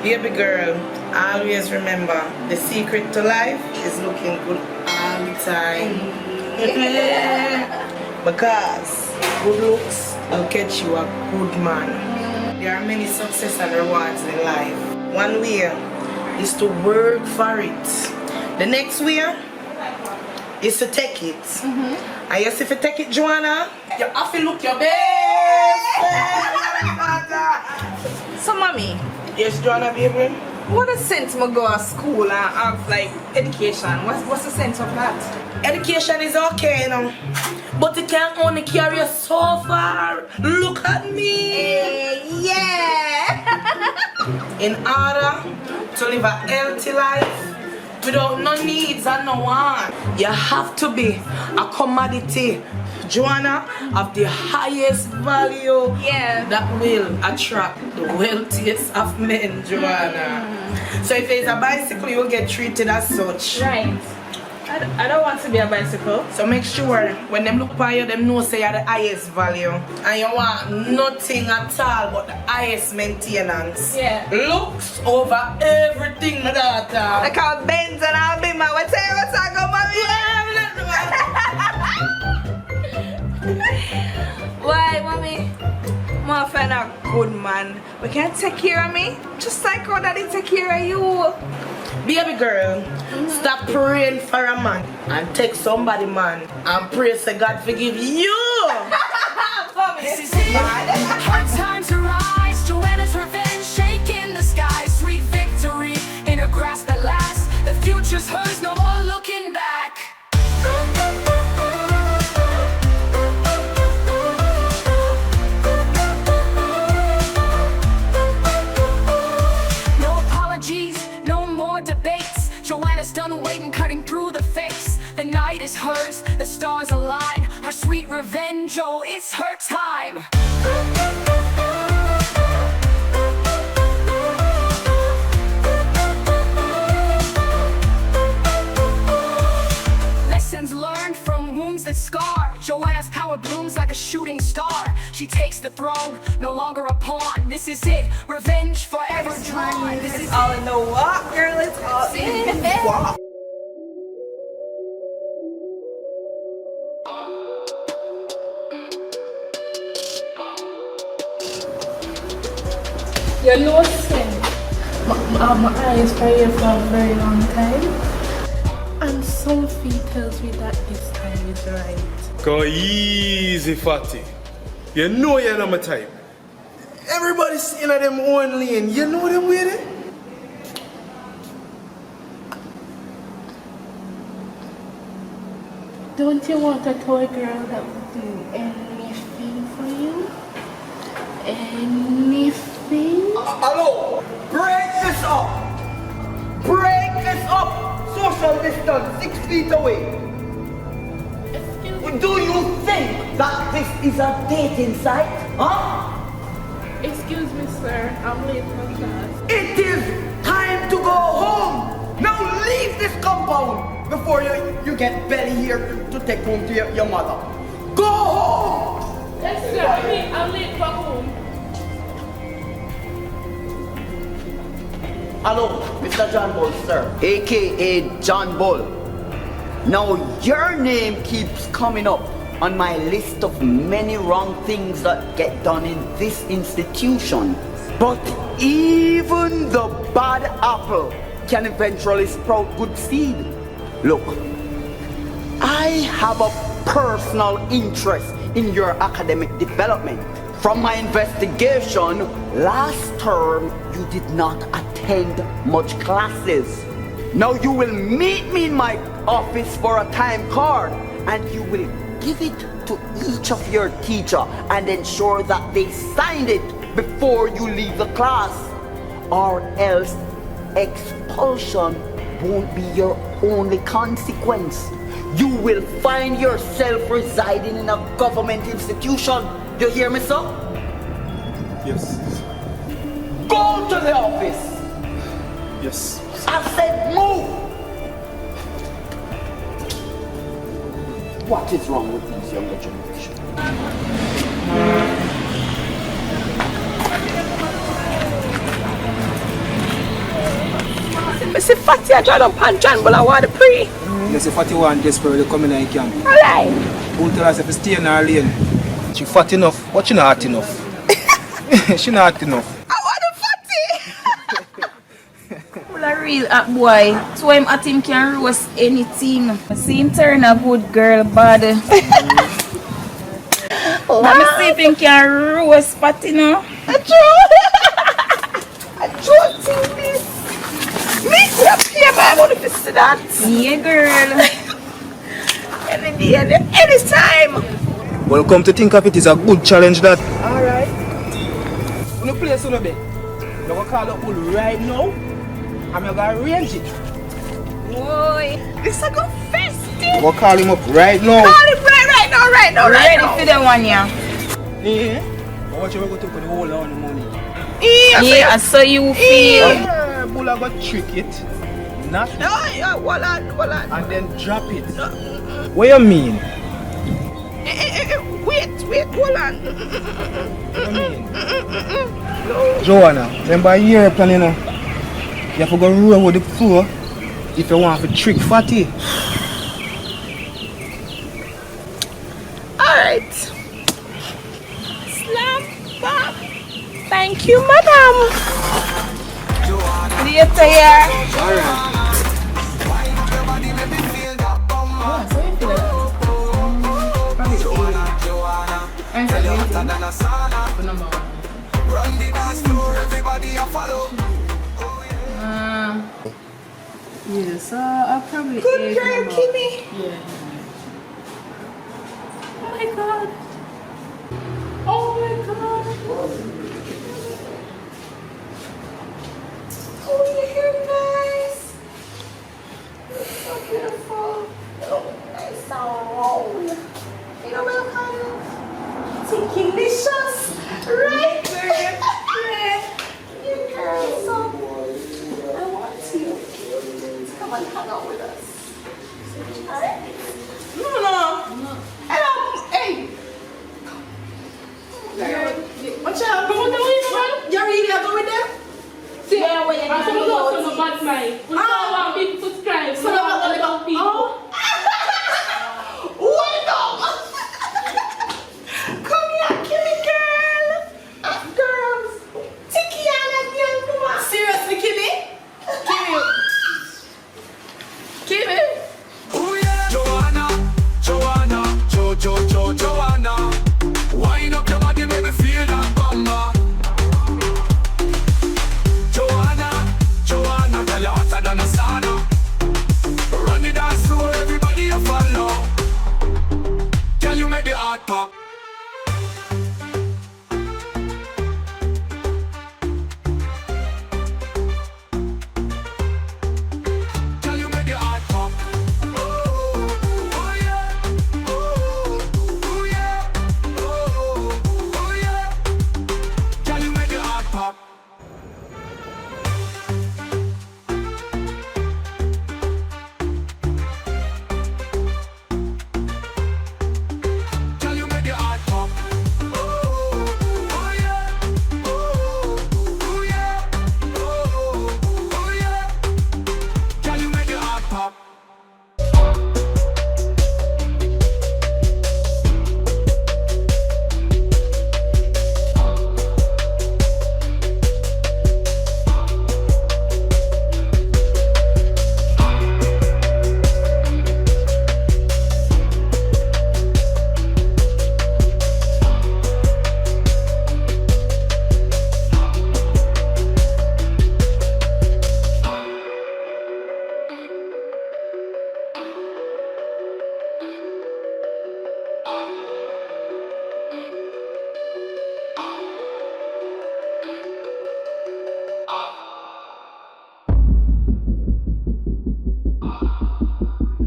Baby girl, always remember the secret to life is looking good all the time. Because good looks will catch you a good man. There are many success and rewards in life. One way is to work for it. The next way is to take it. And yes, if you take it, Joanna, you have to look your best. So, mommy, Yes, Joanna, baby. what a sense to go to school and have like education? What's the sense of that? Education is okay, you know, but it can only carry you so far. Look at me. Yeah. In order to live a healthy life without no needs and no want, you have to be a commodity, Joanna, of the highest value. Yeah. That will attract the wealthiest of men, Joanna. So if it's a bicycle, you'll get treated as such. Right. I don't want to be a bicycle. So make sure when them look for you, them know say you're the highest value. And you want nothing at all but the highest maintenance. Yeah. Looks over everything, my daughter. Like our Benz and our Bima. What's I go, mommy? Why, mommy? My friend a good man. We can take care of me. Just like how daddy take care of you. Baby girl, stop praying for a man and take somebody man and pray say God forgive you. This is it. Hard times arise. Joanna's revenge, shaking the sky. Sweet victory in a grasp at last. The future's hers, no more looking back. No apologies, no more debates. Joanna's done waiting, cutting through the face. The night is hers, the stars align. Her sweet revenge, oh, it's her time. Lessons learned from wounds that scar. Joanna's power blooms like a shooting star. She takes the throne, no longer a pawn. This is it, revenge forever drawn. This is All in the walk, girl. It's all in the walk. You know, Sin, my eyes for you for a very long time, and something tells me that this time is right. Go easy, fatty. You know you're not my type. Everybody's in them own lane. You know them with it? Don't you want a toy girl that would do anything for you? Anything? Hello, break this up! Break this up! Social distance, 6 feet away. Excuse me. Do you think that this is a dating site? Huh? Excuse me, sir. I'm late for class. It is time to go home! Now leave this compound before you get belly here to take home to your mother. Go home! Yes, sir. I'm late for home. Hello, Mr. Johnbull, sir. AKA Johnbull. Now, your name keeps coming up on my list of many wrong things that get done in this institution. But even the bad apple can eventually sprout good seed. Look, I have a personal interest in your academic development. From my investigation, last term you did not attend much classes. Now you will meet me in my office for a time card and you will give it to each of your teacher and ensure that they signed it before you leave the class, or else expulsion won't be your only consequence. You will find yourself residing in a government institution. You hear me, sir? Yes. Go to the office. Yes. I said move. What is wrong with these younger generation? I say Fatty I drive up and Johnbull I want to pray. You say Fatty want desperately coming in camp. Alright. Who tell us if you stay in her lane? She fat enough, but she not hot enough. She not hot enough. I want a Fatty. Well, a real hot boy. So him at him can roast anything. I see him turn a good girl bad. Let me see if him can roast Fatty now. I don't think this. Me could have paid my money to see that. Yeah, girl. Any day, anytime. Welcome to think of it is a good challenge that. Alright. When you play son of it, you're going to call the bull right now. I'm going to arrange it. Boy, this is a good festive. We'll call him up right now. Call him right now. Ready for the one, yeah. Yeah. What you going to take for the whole of the money? Yeah, so you feel. Bull are going to trick it. Not Yeah, hold on. and then drop it. What you mean? Wait, hold on. What you mean? Joanna, remember your plan, you know? You have to go roll with the floor if you want to trick Fatty. Alright. Slam bam. Thank you, madam. Later, yeah. Alright. Yeah, so I'll probably Good girl, Kimmy. Yeah. Oh my god. Oh my god. Oh, your hair nice. You're so beautiful. Oh, nice sound. You know what I'm calling? Tinky-licious. Right? You girl, so I want you. Come and hang out with us. Alright? No. Hello. Hey. Watch out. Come on, you're really going there? Yeah, wait, I'm going to go to the bad mind. We don't want people to subscribe. So I want to go people. Welcome. Come here, Kimmy girl. Girls. Tikiana, come on. Seriously, Kimmy? Kimmy. Ooh yeah, Joanna, Joanna. Wind up your body, make me feel that bumper. Joanna, tell you hotter than a sauna. Run the dance floor, everybody you follow. Can you make the heart pop? Can you make the heart pop? Oh yeah, oh yeah, oh yeah. Can you make the heart pop? Can you make the heart pop? Oh yeah, oh yeah, oh yeah. Can you make the heart pop?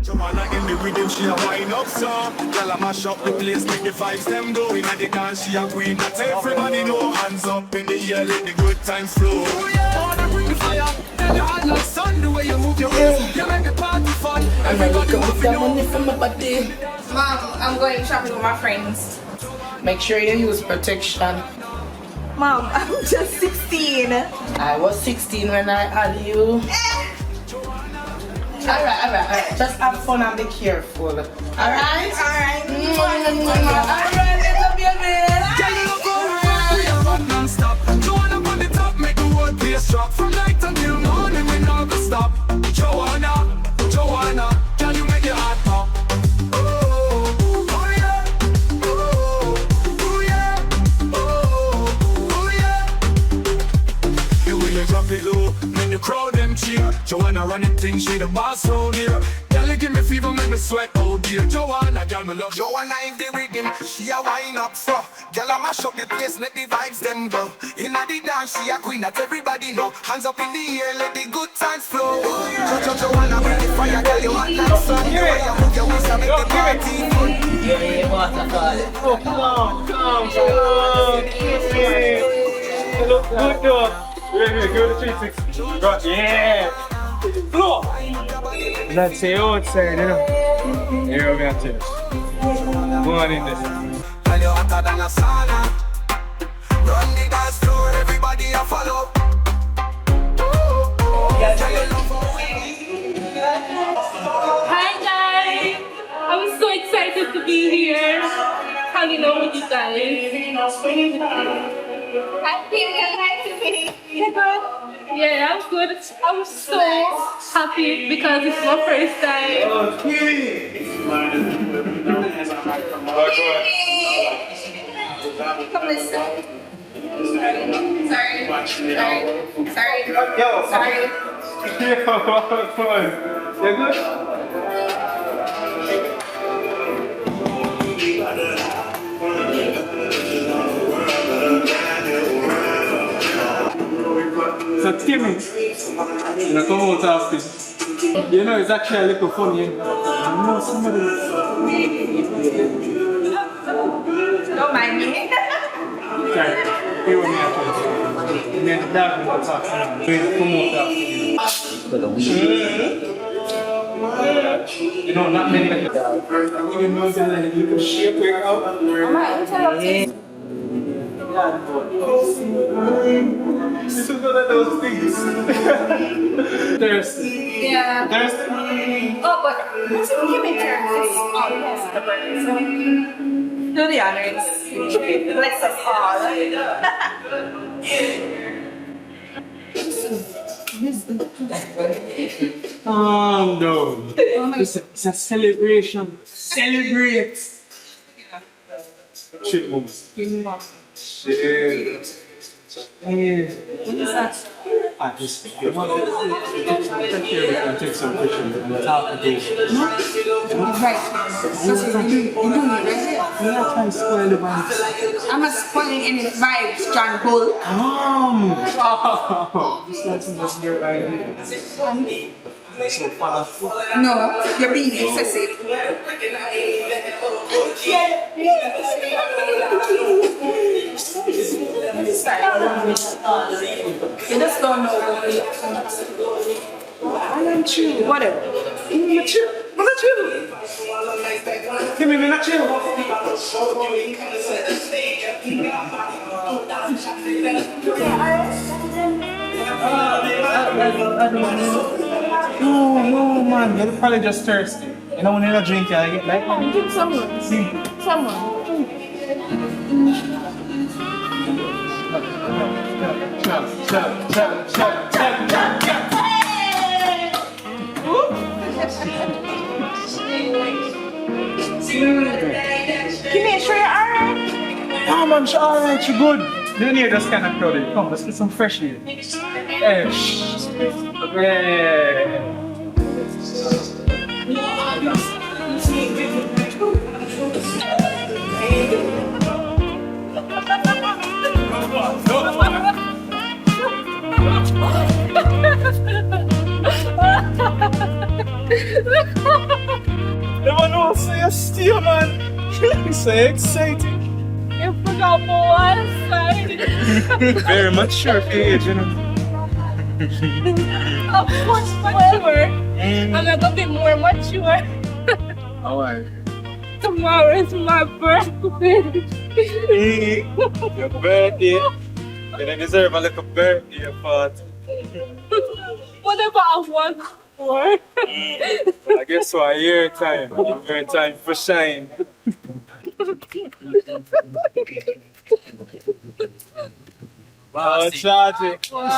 Joanna in the rhythm, she a wind up so. Girl a mash up the place, make the vibes them go. Inna the dance, she a queen. That's everybody know. Hands up in the air, let the good times flow. Oh yeah, wanna bring the fire. Then you hot like sun, the way you move your waist, you make the party fun. Everybody move your money from my body. Mom, I'm going shopping with my friends. Make sure you use protection. Mom, I'm just 16. I was 16 when I had you. Alright. Just have fun and be careful. Alright? Alright. Alright, little baby. Non-stop. Joanna on the top, make the world place drop. From night until morning, we never stop. Joanna, can you make your heart pop? Oh yeah, oh yeah, oh yeah. The way you drop it low, make the crowd them cheer. Joanna running things, she the boss round here. Girl, you give me fever, make me sweat, oh dear. Joanna, girl, me love Joanna in the rhythm. She a wine up for. Girl, I mash up the place, let the vibes them go. Inna the dance, she a queen that everybody know. Hands up in the air, let the good times flow. Joanna, bring the fire, girl, you hot like sun. The way you move your waist, I make the party fun. Oh, come on. You look good, though. Give it a 360. Right, yeah. Floor. Let's say outside, you know. Here we go, too. Go on in this. Tell you hotter than a sauna. Run the dance floor, everybody a follow. Hi guys! I'm so excited to be here, hanging out with you guys. I feel nice to be here. Yeah, I'm good. I'm so happy because it's my first time. Come listen. Sorry. Yo. Sorry. You good? So Kimmy, you come out after. You know it's actually a little funny. You know somebody. Don't mind me. Sorry, here with me after. Me and the dog will talk. Come out after. You know, not many people. You know that you can shape it out. This is one of those things. Thirsty. Yeah. Thirsty. Oh, but give me turn. It's all yes, the bird. So do the honors. Bless us Calm down. It's a celebration. Celebrate. Shit moments. Shit. I just take some pictures and talk to you. Right. You do it, right? Yeah, try to spoil the vibes. I'm not spoiling any vibes, Johnbull. This lesson was near right. So fun. No, you're being excessive. You just don't know. I am chill. Whatever. I'm not chill. I'm not chill. Give me not chill. No, man. You're probably just thirsty. You know when you're not drinking, I get like. Give someone. See. Someone. Can you sure you're alright? Yeah, man, she's alright, she good. You need just kind of crowded. Come, let's get some fresh air. Hey, shh. Yeah. Never know, so you're still, man. So exciting. You forgot for one side. Very mature for your age, you know. Of course, mature. I'm not gonna be more mature. How are you? Tomorrow is my birthday. Your birthday. You don't deserve a little birthday party. Whatever I want, What? I guess so, your time. Your time for shine. Oh, charge it. Come.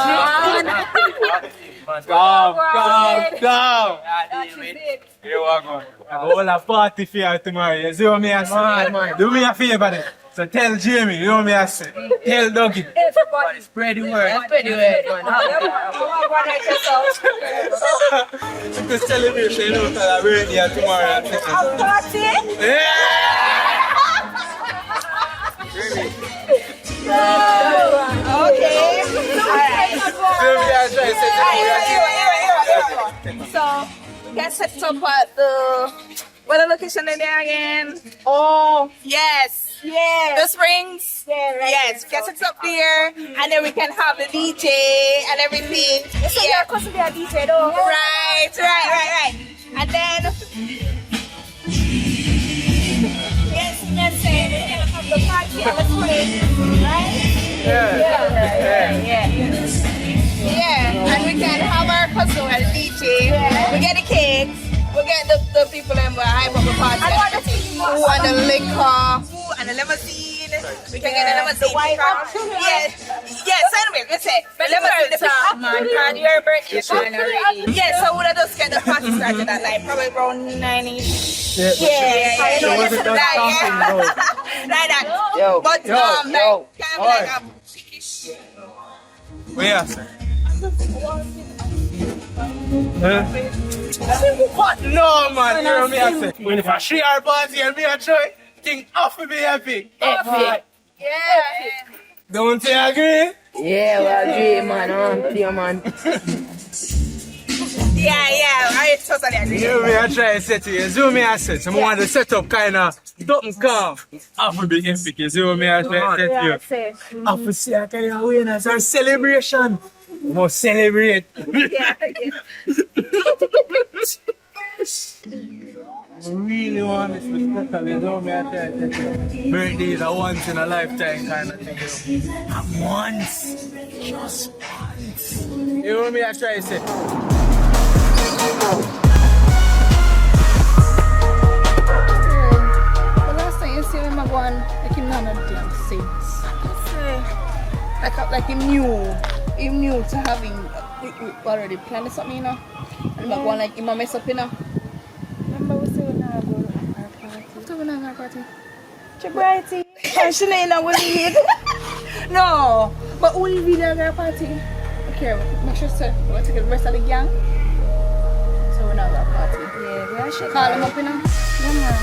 Here we go. I will have a party for you tomorrow. You see what me I say? Do me a favor then. So tell Jamie, you know what me I say? Tell Dougie. Everybody spread the word. Spread the word, man. To celebrate, you know, that I'm birthday tomorrow. A party? Yeah! Okay. Alright. So, we can set up at the... What the location in there again? Oh, yes. Yeah. The Springs? Yeah, right. Yes, we can set up there and then we can have the DJ and everything. You said you're supposed to be a DJ though. Right. And then... Yes, we can have the party at the Springs, right? Yeah, and we can have our customer at the DJ. Yeah. We get the cakes. We get the people in hype up the party. Who and the liquor, who and the limousine. We can get a limousine. Yes, anyway, let's say the limousine. Man, your birthday already. Yeah, so we'll just get the party started at like probably around 9ish. Yeah. Like that. Yo, but can't be like a chickish. Where you say? What? No, man, you know what me I say? When if I share our party and me I try, think off to be epic. Yeah. Don't you agree? Yeah, we agree, man. Yeah, man. Yeah, I totally agree. You know me I try to say to you, you see what me I say? So I want to set up kind of something calm. Off to be epic, you see what me I try to say to you? Off to see a kind of awareness or celebration. We must celebrate. I really want this to settle, you know me I try to say. Birthday is a once in a lifetime kind of thing. You know? Once. Just once. You know what me I try to say? The last time you see him going, like him none of them things. Like he knew to having already planned something, you know. And I'm going like him a mess up, you know. Remember we said we're not going to our party. What are we not going to our party? Sobriety. And she ain't know what we need. No, but we will be at our party. Okay, make sure to we'll take the rest of the gang. So we're not going to our party. Yeah, we actually call them up, you know. Yeah, man.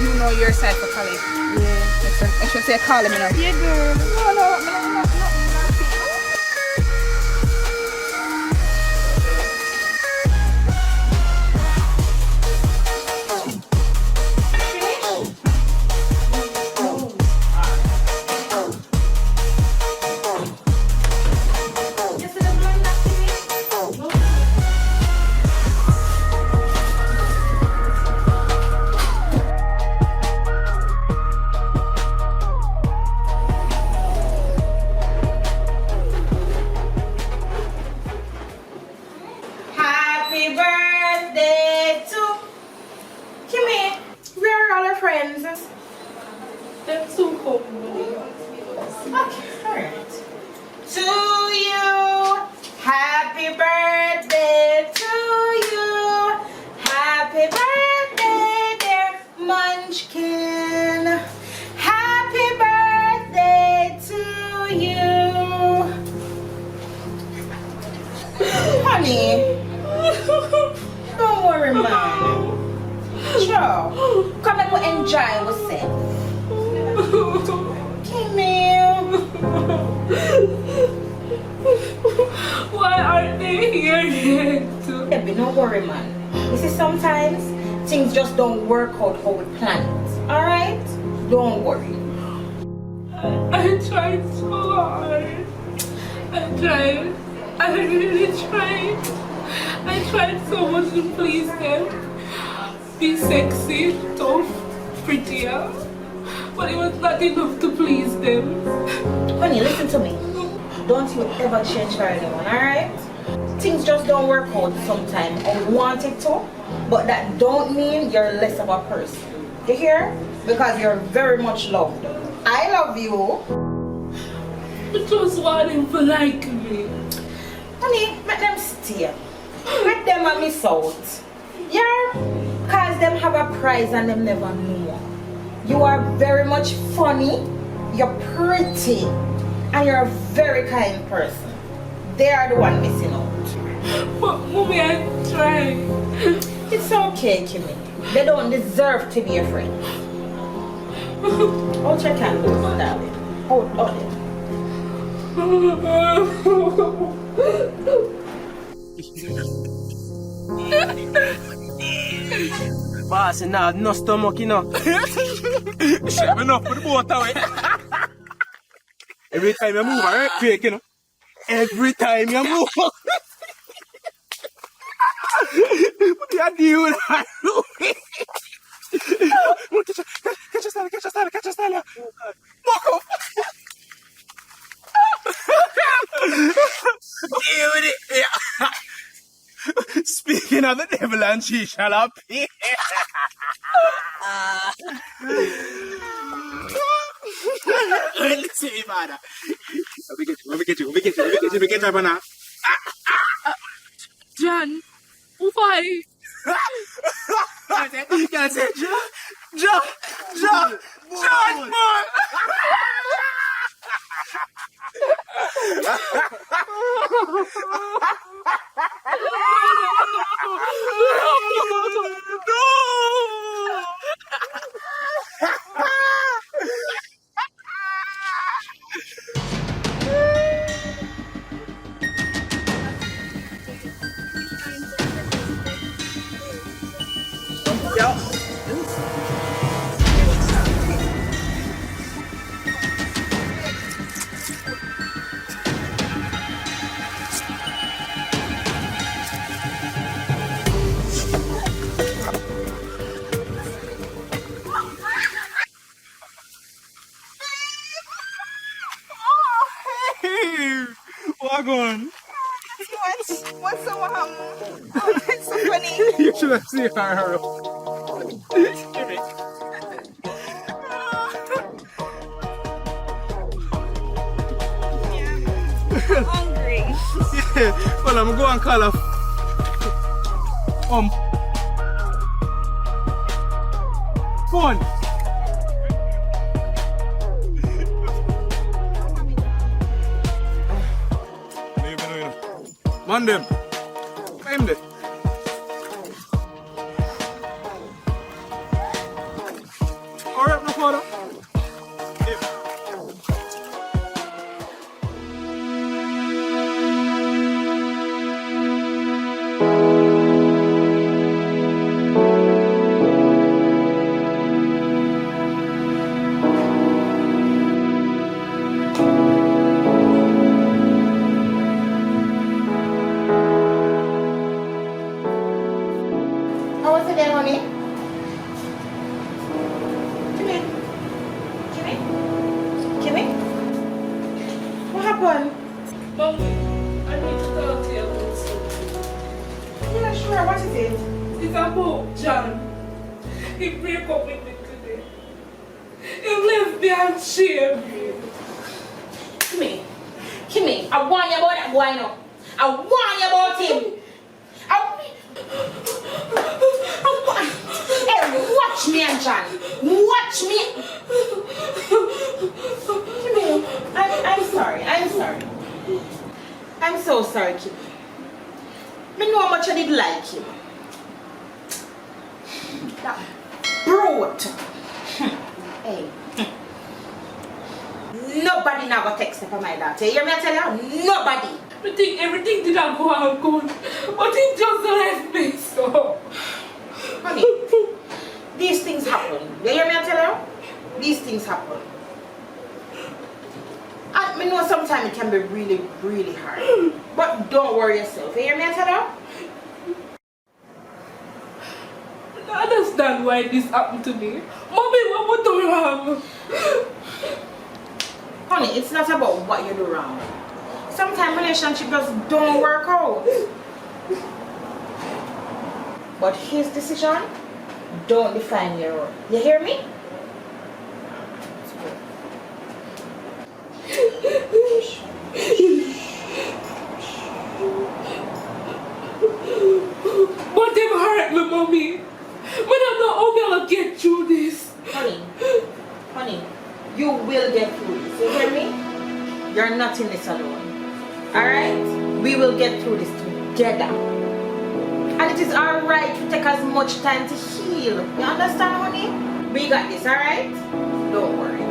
You know your side for college. Yeah. I should say call him, you know. Yeah, girl. No. Happy birthday to Kimmy. Where are all our friends? They're so cold. Okay, alright. To you, happy birthday to you. Happy birthday, dear Munchkin. Happy birthday to you. Honey, don't worry, man. Sure. Come and we'll enjoy ourselves. Why aren't they here yet? Baby, don't worry, man. You see, sometimes things just don't work out how we plan it. Alright? Don't worry. I tried so hard. I really tried. I tried so much to please them. Be sexy, tough, prettier. But it was not enough to please them. Honey, listen to me. Don't you ever change for anyone, alright? Things just don't work out sometimes. I want it to, but that don't mean you're less of a person. You hear? Because you're very much loved. I love you. I just want him to like me. Honey, let them stay. Let them a miss out. Yeah? Because them have a prize and them never know. You are very much funny, you're pretty, and you're a very kind person. They are the one missing out. But mommy, I tried. It's okay, Kimmy. They don't deserve to be your friend. Hold your candles, darling. Hold it. Boss, now no stomach, you know. Shut me up for the boat away. Every time you move, I earthquake, you know. Every time you move. What do you do with that? Catch a style. Walk off. Deal with it. Yeah. Speaking of the devil and she shall appear. Listen, me, father. Let me get you, now. John, why? Can't say, John, boy. Wagon. What's so it's so funny. You should have seen her. I'm hungry. Yeah, well, I'm going to call her. Phone. Man them. Time them. Hurry up, no father. How was it there, honey? Kimmy? What happened? Mommy, I need to talk to you about something. Yeah, sure. What is it? It's about John. He broke up with me today. He left me and shamed me. Kimmy, I want you about that boy now. I want you about him. Hey, watch me and John. Watch me. Kimmy, I'm sorry. I'm so sorry, Kimmy. I know how much I did like him. That brute. Hey. Nobody never texts for my daughter. You hear me tell you? Nobody. I think everything did not go out good. But he just left me so. Honey, these things happen. You hear me tell you? These things happen. And I know sometimes it can be really, really hard. But don't worry yourself. You hear me tell you? I understand why this happened to me. Mommy, what would do wrong? Honey, it's not about what you do wrong. sometimes relationship just don't work out. But his decision don't define your own. You hear me? But them hurt me, mommy. But I know how I'll get through this. Honey, you will get through this. You hear me? You're not in this alone. Alright? We will get through this together. And it is alright to take as much time to heal. You understand, honey? We got this, alright? Don't worry.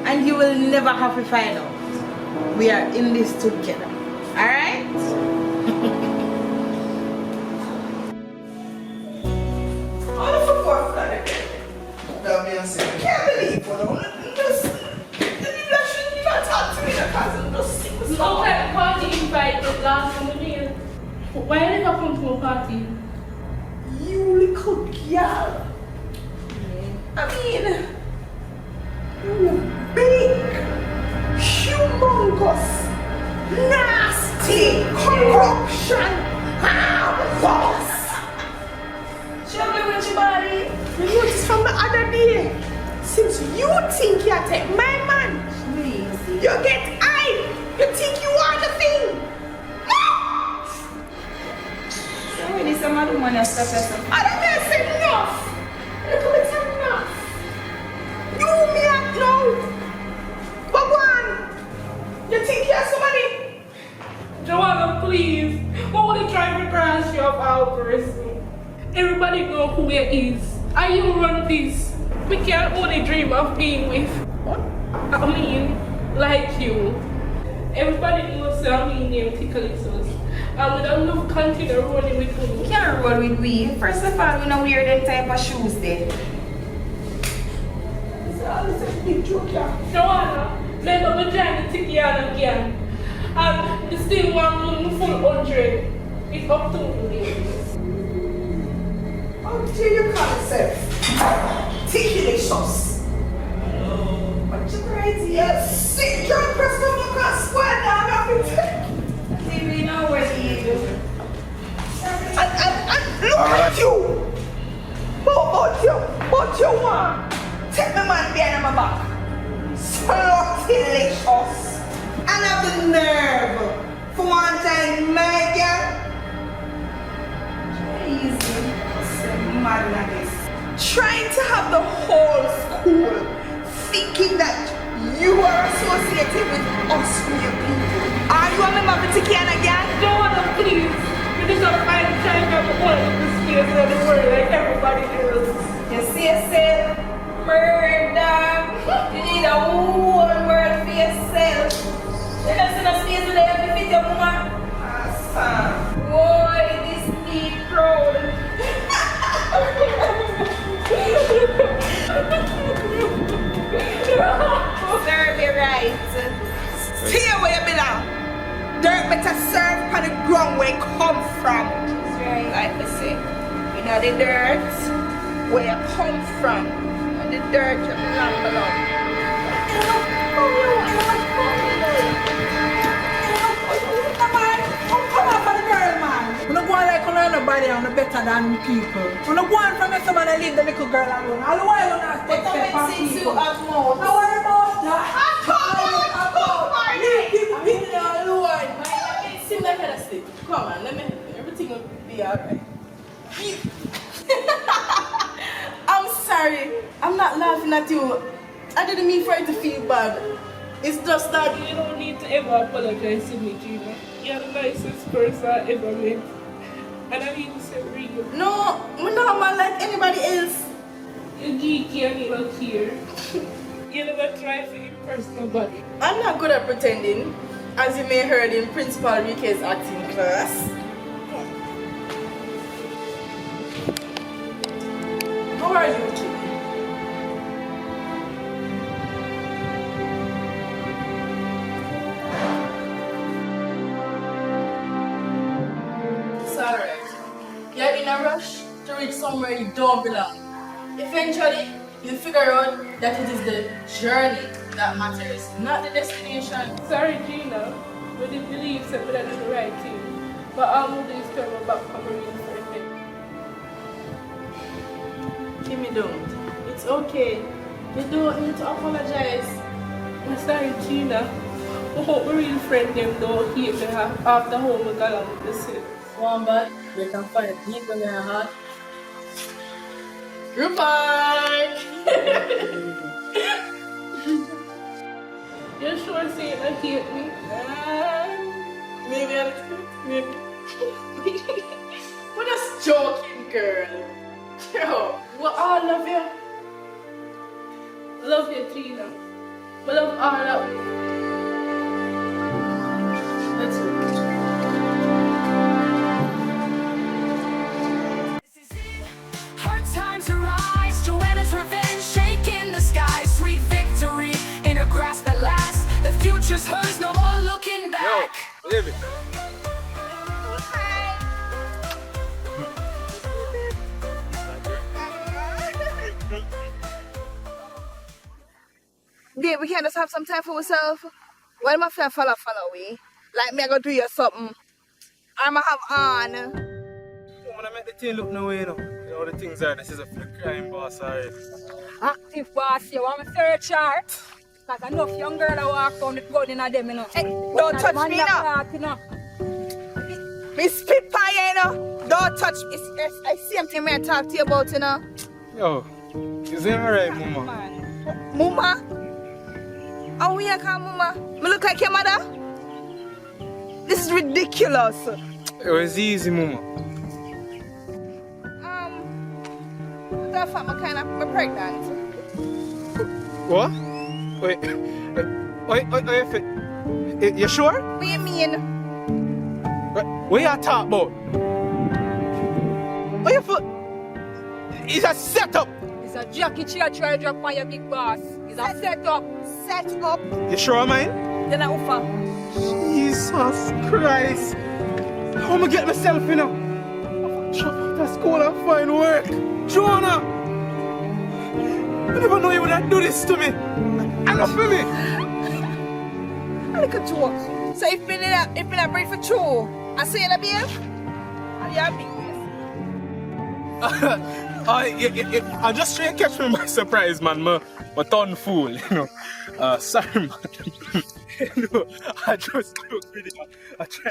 And you will never have to find out. We are in this together. Alright? I can't believe you know. Just you not talk to me because I'm just sick. No, that party invited last time we did. Why did you come to a party? You little girl. I mean, you big, humongous, nasty, corruption, boss. Show me with your body. You noticed from the other day, since you think you take my man, you get I. You think you are the thing. So when is some other money stuff yourself? I don't know, say enough. Look at it, enough. You me up now. But one, you think you have some money? Joanna, please. What would you try to crash you up our person? Everybody know who it is. And you run this. We can't only dream of being with. What? I mean, like you. Everybody knows that we name Ticklisos. And we don't love continue running with you. You can't roll with we. First of all, we don't wear them type of shoes there. It's all the same big joke, yeah. Joanna, remember we trying to take you out again. And the still one full 100. It's up to me. How do you call yourself? Ticklisos. What you crazy? You sick drunk person come across square down off it. See, we know what he do. And look at you! But you want take my man behind my back. Slutty-licious. And have the nerve for one time, my girl. Easy. Madness. Trying to have the whole school thinking that you are associated with us real people. Are you a member of the Tikiana gang? Joanna, please. We just have to find time to have one of the skills of the world like everybody else. You see yourself, murder. You need a whole world for yourself. You just in a space where they have to fit your woman. Awesome. Boy, this need crowd. Serve you right. Stay where you belong. Dirt better serve on the ground where it come from. That's right. Like I say, you know the dirt where you come from. And the dirt you belong below. I'm not going like nobody, I'm not better than people. I'm not going from somebody leave the little girl alone. All the while I'm not take care of people. I worry about that. Leave me alone. Seem like a stick. Come on, let me. Everything will be alright. I'm sorry. I'm not laughing at you. I didn't mean for you to feel bad. It's just that You don't need to ever apologize to me, Gina. You're the nicest person I ever met. And I need to say real. no, we're not man like anybody else. You're geeky and you don't care. You never try to impress nobody. I'm not good at pretending, as you may heard in Principal Rike's acting class. How are you, Jimmy? It's alright. You're in a rush to reach somewhere you don't belong. Eventually, you figure out that it is the journey that matters, not the destination. Sorry, Gina. We did believe that we did the right thing. But all of this turn back from a real friend. Kimmy, don't. It's okay. You don't need to apologize. I'm sorry, Gina. I hope my real friend them don't hate me after home we got along with the sin. One bad, they can find deep in their heart. Goodbye! You sure say you hate me? Maybe maybe. We're just joking, girl. Yo. We all love you. Love you, Gina. We love all of you. Let's go. Hard times arise, Joanna's revenge, shaking the sky, sweet victory in a grasp that lasts. The future's hers, no more looking back. Yo, live it. Babe, we can't just have some time for ourselves. Why am I follow we? Like me, I go do you something. I'm going to have on. I'm gonna make the thing look no way, you know. You know the things are, this is a crime boss, alright. Active boss, you want me search her? Because enough young girl that walk down the gun in them, you know. Hey, don't touch me now. Me spit pie, you know. Don't touch me. I see something I talk to you about, you know. Yo, is it alright, mama? Mama? How we call Mama? Me look like your mother? This is ridiculous. It was easy, mama. What the fuck, I'm pregnant. What? Wait, you sure? What do you mean? What you talking about? What you for? It's a setup. It's a Jackie Chia try to drop on your big boss. It's a setup. Set up. You sure, man? Then I offer. Jesus Christ. How am I get myself in now? Drop out of school and find work. Joanna! I never know you would do this to me. Enough for me. Look at you. So if me not break for true, I say that, babe? Yeah, big I just try and catch me by surprise, man. My ton fool, you know. Sorry, man. No, I just look really. I try.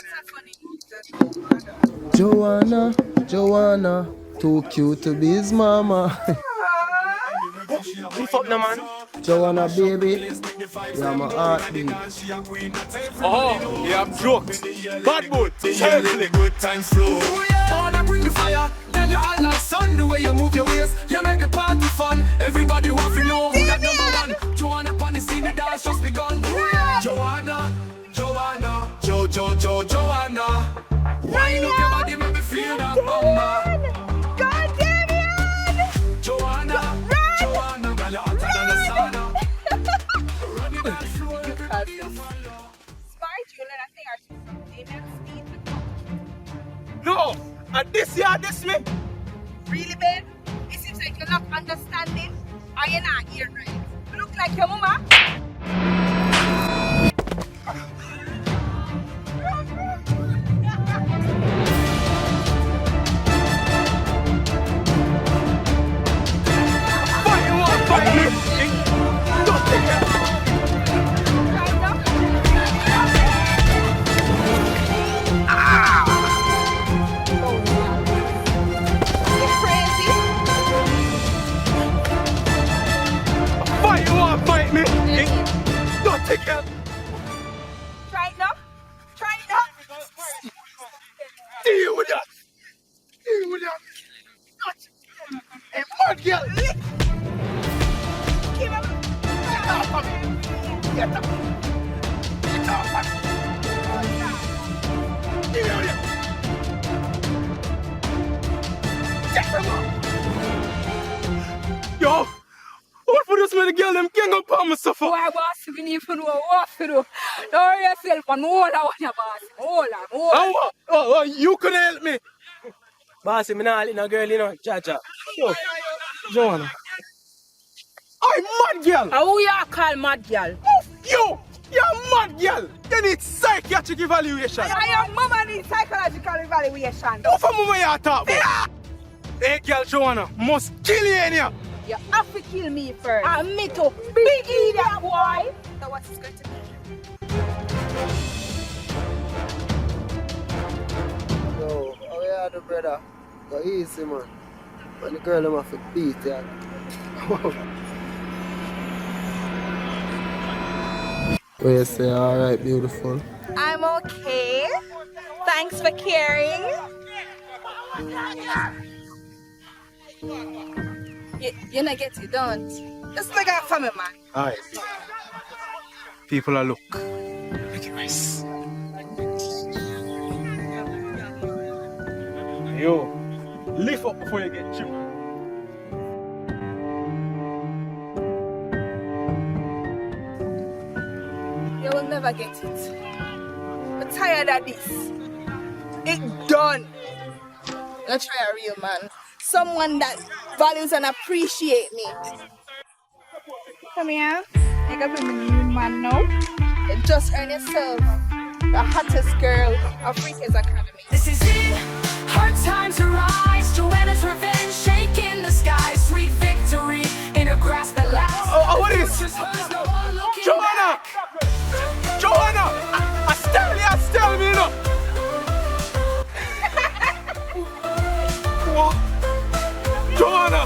Joanna, too cute to be his mama. Beef up, no, man. Joanna, baby, you're my heartbeat. Oh, you have joked. Bad boy, certainly. Good times flow. Wanna bring the fire, then you all like sun. The way you move your waist, you make the party fun. Everybody want to know who that number one. Joanna on the scene, the dance just begun. Joanna, Joanna. Wind up your body, make me feel that mama. God damn it! Joanna, girl, you're hotter than the sauna. Run the dance floor, everybody follow. Smart, you know that thing are something else. No, and this year, this me. Really, babe? It seems like you're not understanding or you're not here right. You look like your mama. Fight me! Don't take it! Try it now. Try it now. Deal with that! Hey, mud girl! Keep up. Get up! Yo! What for this many girl them gang up on me suffer? Boy, boss, we need to know what to do. Don't worry yourself, man. Hold on, your boss. Hold on. Oh, you couldn't help me! Boss, I'm not letting a girl, you know, cha-cha. Yo, Joanna. I'm mad girl. How you call mad girl? You! You're mad girl. You need psychiatric evaluation. Your mama needs psychological evaluation. What for mama you talk about? Hey girl Joanna, must kill you in here. You have to kill me first. And me too. Big idiot boy. So what is going to be? Yo, how you are, the brother? Go easy, man. And the girl, I'm have to beat ya. What you say? Alright, beautiful. I'm okay. Thanks for caring. You not get it, don't. Just look out for me, man. Alright. People are look. Make it nice. Yo, lift up before you get chewed. You will never get it. I'm tired of this. It done. Let's try a real man. Someone that values and appreciates me. Come here. I got a new man now. You just earn yourself the hottest girl of Freakers Academy. This is it. Hard times arise. Joanna's revenge, shaking the sky. Sweet victory in a grasp that lasts. Oh, what is? No one looking Joanna! back. Joanna! I still me, you know. What? Joanna!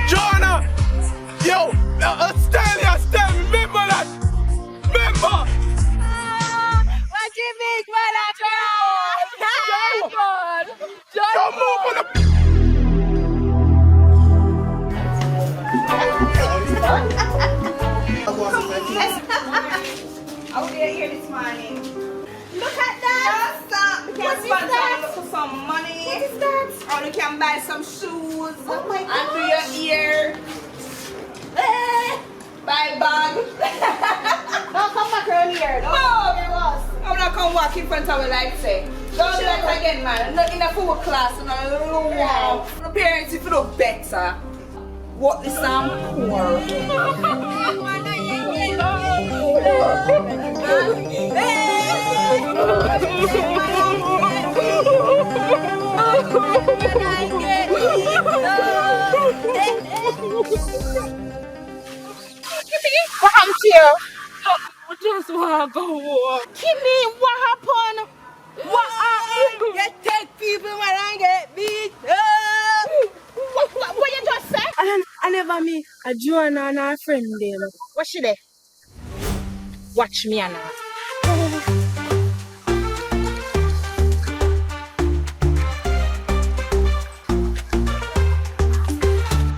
Joanna! Yo! Style me! Remember that! Remember! What you think when I try? Don't move on the... I was here this morning. Look at that! Stop! We can sponsor for some money. What is that? Or you can buy some shoes. Oh my God! And do your ear. Buy bag. No, come back around here. No! I'm not going to walk in front of you like say. Don't do that again, man. Not in a full class. No. The parents, if you do better, what is some poor? What happened to you? I just want to go walk. Kimmy, what happened? What happened? You take people when I get beat up. What you just say? I never meet a Joanna and her friend there. What she there? Watch me and her.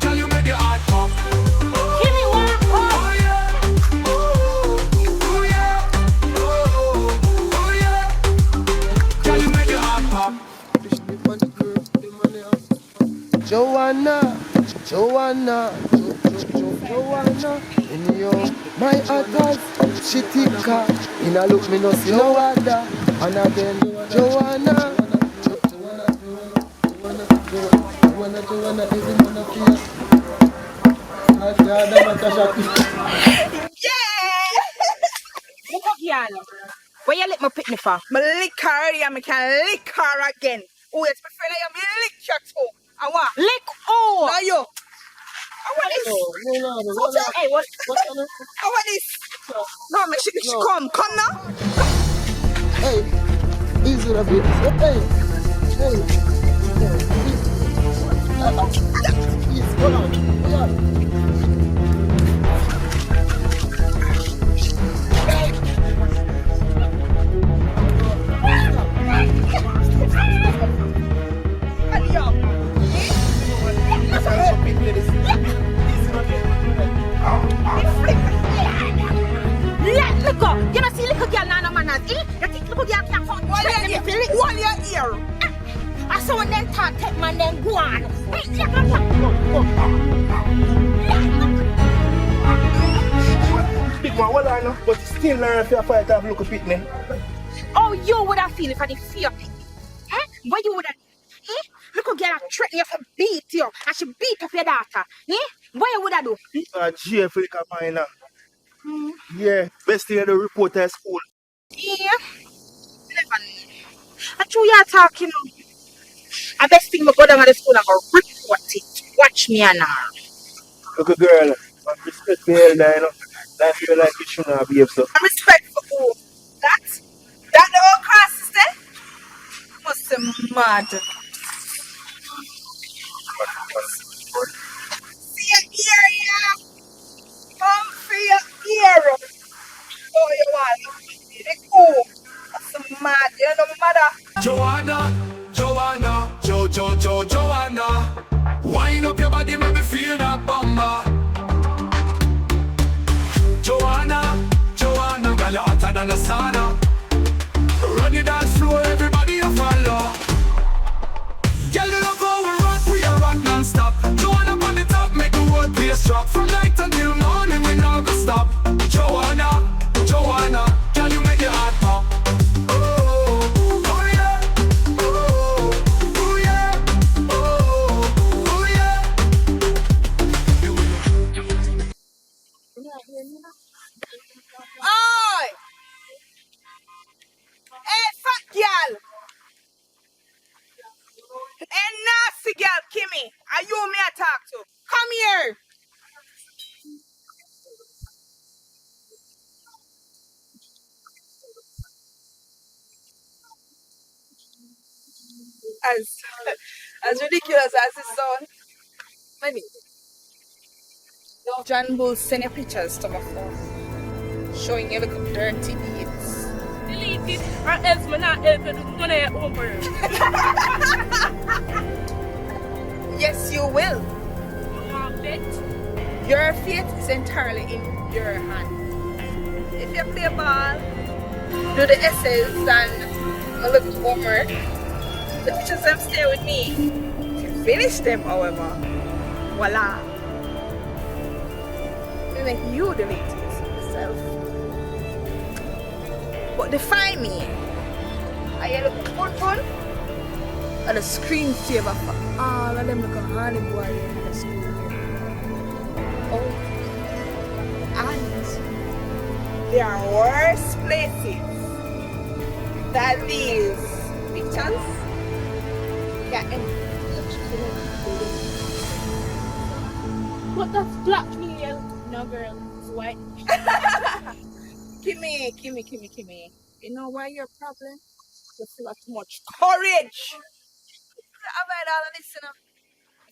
Tell you make your heart pump. Kimmy, what happened? Oh yeah. Oh yeah. Tell you make your heart pump. Joanna, Joanna, Joanna, in your my attack, she tika, in a look me no see no other, and again, Joanna, Joanna, even on the field. Look up here. Where you lick my pitney for? Me lick her already and me can lick her again. Oh, it's my friend, I am lick your toe. I want. Lick oh! Now you. I want this. Hey, what? I want this. No, make sure she come. Come now. Hey, easy a bit. Hey, yes, hold on. Let go. You don't see little girl now, man. You think little girl can't come? Wall your ear. I saw when them talk, take man, then go on. Hey, you can Big man, well I know, but still learn if you fight have look at me. Oh, you would have feel if I didn't fear me. Eh? What you would have? Eh? Little girl threaten you to beat you, and she beat up your daughter. Eh? What would I do? Jail for liquor minor. Yeah, best thing in the report at school. Yeah. Never know. I true you talking. I best thing I go down to the school and go report it. Watch me and her. Look a girl, man, respect me elder, you know. That feel like you shouldn't have behaved so. I respect for who? That? That the whole class is there? Must be mad. See your ear, yeah. Come for your ear. Oh, you want it? They cool. That's mad. You know my mother. Joanna, Joanna. Wind up your body, make me feel that bomber. Joanna, girl, you're hotter than the sauna. Run the dance floor, everybody you follow. Girl, you love how we rock non-stop. Joanna on the top, make the whole place drop. From night until morning, we never stop. Joanna, girl, you make your heart pop. Oi! Hey, fat girl! Hey, nasty girl, Kimmy! Are you me I talk to? Come here! As ridiculous as it sounds. Maybe. Johnbull send your pictures to my phone. Showing you look dirty deeds. Delete it or else we're not able to do none of your homework. Yes, you will. Bet. Your fate is entirely in your hand. If you play ball, do the essays and a little homework, the pictures them stay with me. If you finish them, however, voila. We make you delete it yourself. But define me. Are you looking good fun? And a screensaver for all of them look a honey boy in the school. Oh, and there are worse places than these pictures. Yeah, and But that's blackmail. No, girl, it's white. Kimmy. You know why your problem? You feel like too much courage. Avoid all of this, you know.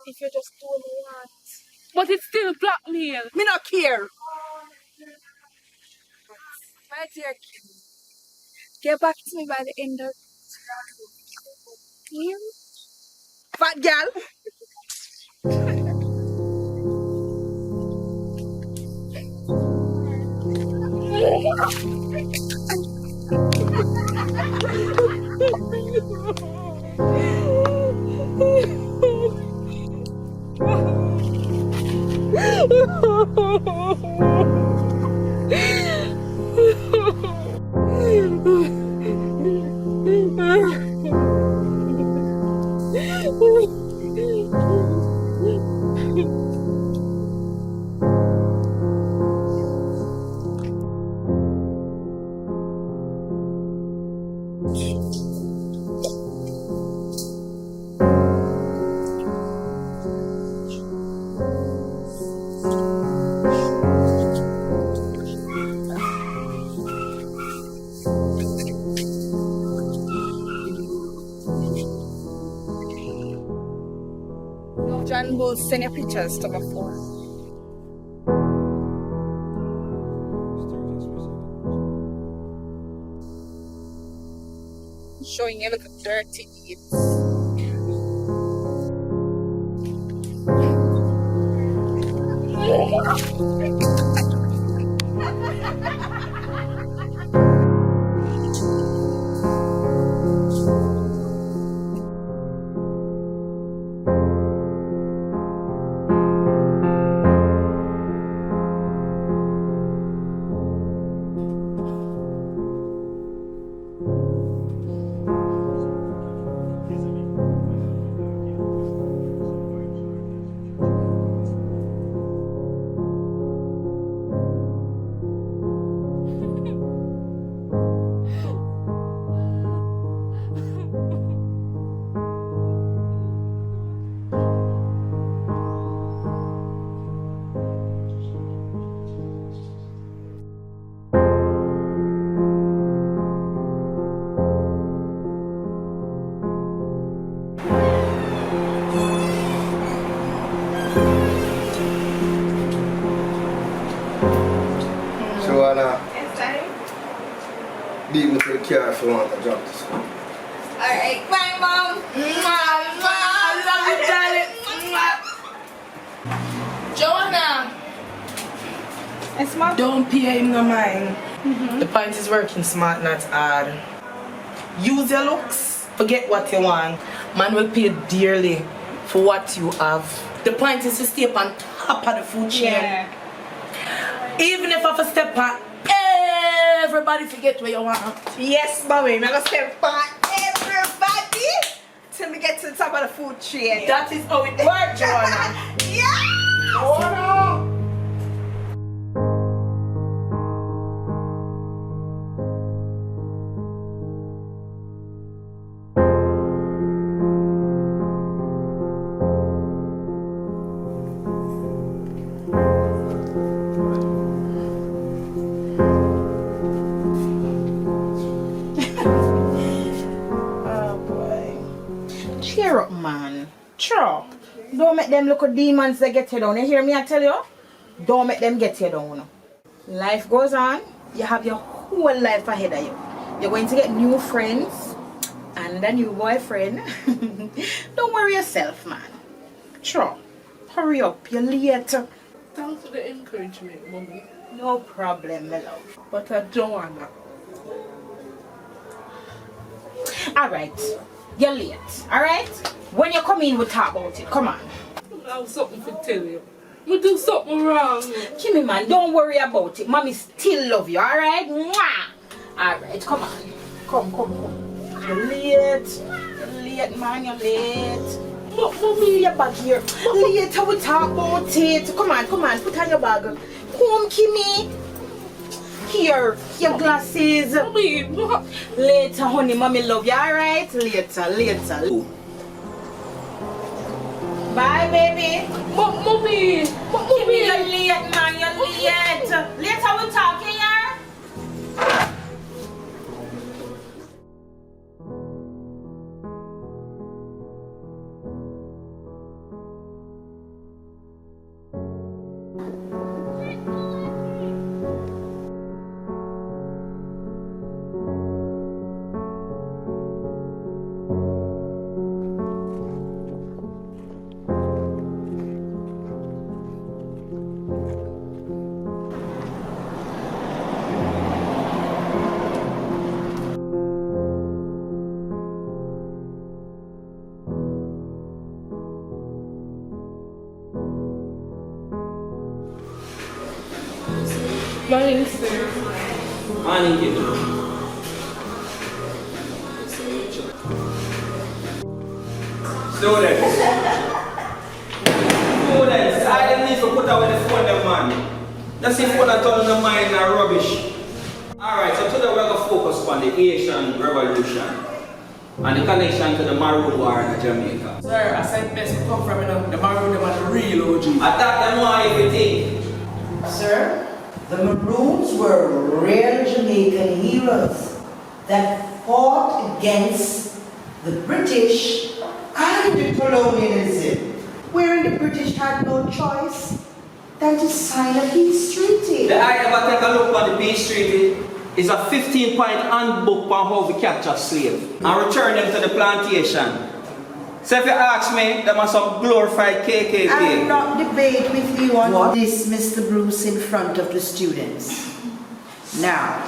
If you just don't want. But it's still blackmail. Me not care. My dear Kimmy, get back to me by the end of the year. Fat girl. Johnbull send your pictures to my phone. Showing you look dirty deeds. car if you want to drop to school. Alright, bye, Mom. I love you, darling. Joanna. Yes, Mom? Don't pay him no mind. The point is working smart, not hard. Use your looks, forget what you want. Man will pay dearly for what you have. The point is to stay up on top of the food chain. Yeah. Even if I have to step on everybody forget where you want. Yes, mommy. I'm gonna step on everybody till we get to the top of the food chain. That is how it works, Joanna. Yeah! Joanna! Cheer up, man. Cheer. Don't make them look at demons that get you down. You hear me? I tell you? Don't make them get you down. Life goes on. You have your whole life ahead of you. You're going to get new friends and a new boyfriend. Don't worry yourself, man. Cheer. Hurry up. You're late. Thanks for the encouragement, Mommy. No problem, my love. But Joanna. Alright. You're late. Alright? When you come in, we'll talk about it. Come on. I have something to tell you. We do something wrong. Kimmy, man, don't worry about it. Mommy still love you, alright? Alright, come on. Come. You're late. You're late, man. You're late. Mommy, you're back here. Later, we talk about it. Come on. Put on your bag. Come, Kimmy. Here, your glasses. Mommy, what? Later, honey. Mommy love you, alright? Later. Bye, baby. Mommy. Kimmy, you're late, man. You're late. Later, we'll talk here. Morning, sir. Morning, kid. Students, I didn't need to put away the phone, them man. That's if phone at all in the mind are rubbish. Alright, so today we're going to focus on the Asian Revolution and the connection to the Maroon War in Jamaica. Sir, I said best to come from the Maroon, them are the real OG. I thought them know everything. Sir, the Maroons were real Jamaican heroes that fought against the British and the colonialism, wherein the British had no choice than to sign a peace treaty. The I ever take a look at the peace treaty is a 15-point handbook on how to capture slaves and return them to the plantation. So if you ask me, them are some glorified KKK. I will not debate with you on this, Mr. Bruce, in front of the students. Now,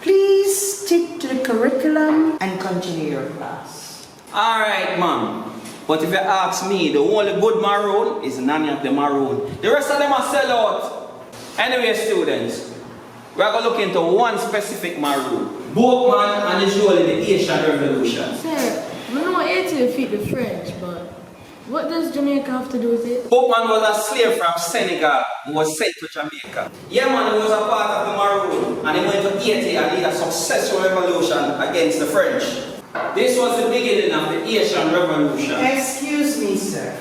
please stick to the curriculum and continue your class. Alright, ma'am. But if you ask me, the only good Maroon is none of the Maroon. The rest of them are sell out. Anyway, students, we are going to look into one specific Maroon. Both man and his role in the Asian Revolution. Sir, I know 80 defeat the French, but what does Jamaica have to do with it? Boatman was a slave from Senegal who was sent to Jamaica. Yeah, man, he was a part of the Maroon and he went to Haiti and did a successful revolution against the French. This was the beginning of the Asian Revolution. Excuse me, sir.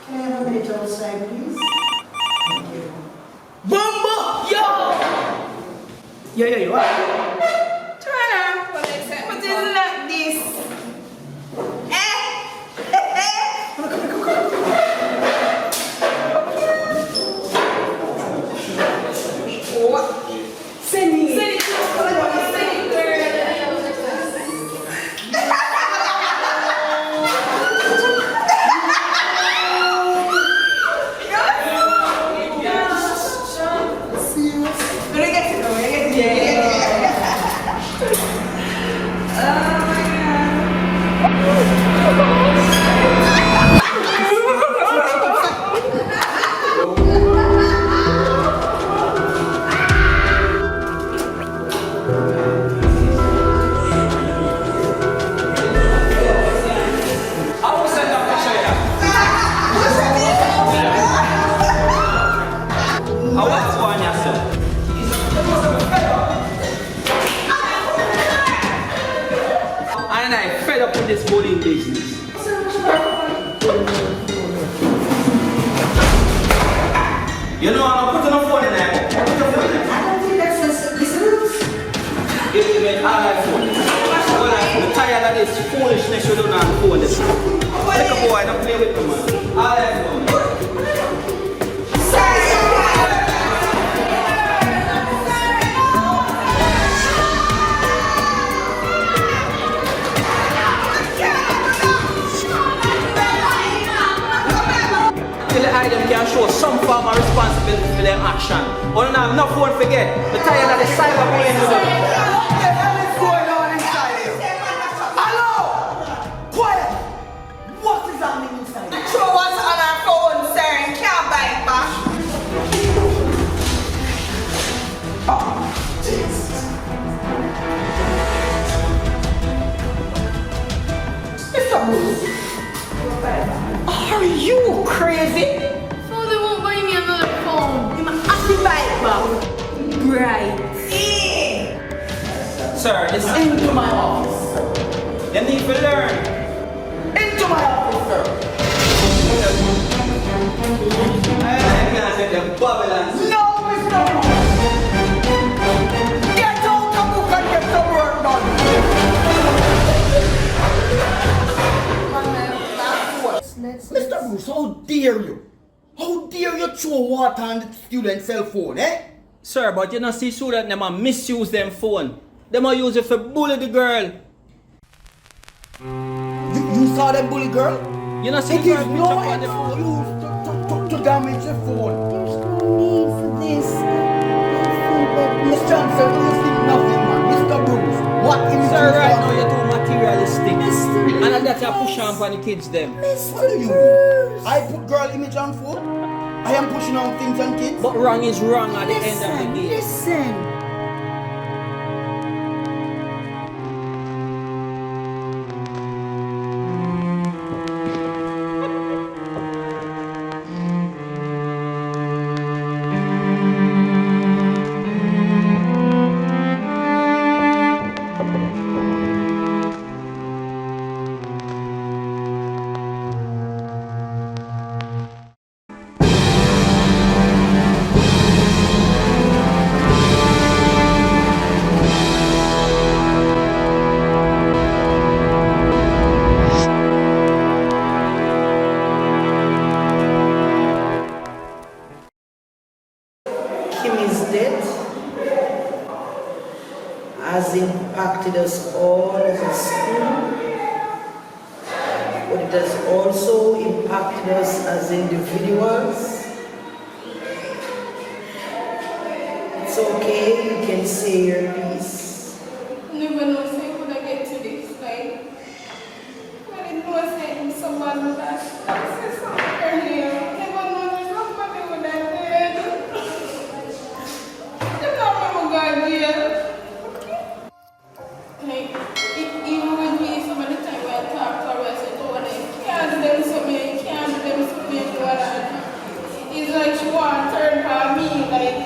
Can I have a minute outside, please? Thank you. Bumbo! Yo, Joanna, what is like this? Send it. Send it, girl. what's going on, sir? And I fed up with this bullying business. You know, I'm putting a phone in there. I don't think that's this. Give me an iPhone. I'm tired of this foolishness you don't have to phone this. Like a boy, don't play with me, man. iPhone. Till the item can show some form of responsibility for their action. But now, no phone forget. The tired of the cyberbullying with them. What's going on inside here? Hello! Quiet! What is happening inside here? Show us on our phone, sir, and can't buy it back. Mr. Bruce, are you crazy? So they won't buy me another phone. You must have to buy it back. Right. Sir, this is Into my office. you need to learn. Into my office, sir. I can't say the Babylon. No, Mr. Bruce. Get out the book and get the work done. Mr. Bruce, how dare you? How dare you throw water on the student's cell phone, eh? Sir, but you don't see students them misuse them phone. They might use it for bully the girl. You saw that bully girl? You don't see It the is girl no picture on the phone. excuse to damage the phone. There's no need for this. Miss Johnson, you think nothing, man. Mr. Bruce, what in Sir, right now you're too materialistic. And that's you push on for the kids them. What do you mean? I put girl image on phone? I am pushing on things on kids? But wrong is wrong at the end of the day. Listen. Kimmy's death has impacted us all as a school, but it has also impacted us as individuals. It's okay, you can say your piece. Never know say could I get to this, like when it was saying someone that said something earlier. Never know there's somebody would have dead. You don't remember God dear. Like even with me some of the time when I talk to her I said, oh they can't do them something, can't do them something, it's like she want to turn for me, like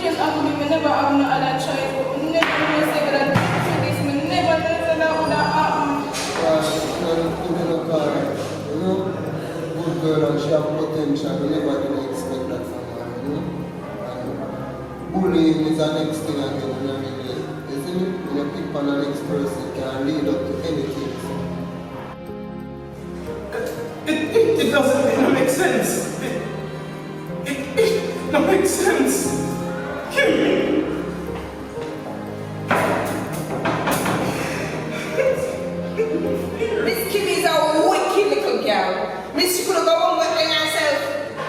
just have to be, we never have no other choice, but we never know say that for this, we never know say that would have happened. You know, good girl and she have potential, we never did expect that from her, you know. And bullying is the next thing again, you know, isn't it? When you pick on the next person, it can lead up to anything. It doesn't make sense. It don't make sense. Miss Kimmy is a wicked little girl. Miss, she could have gone home with herself,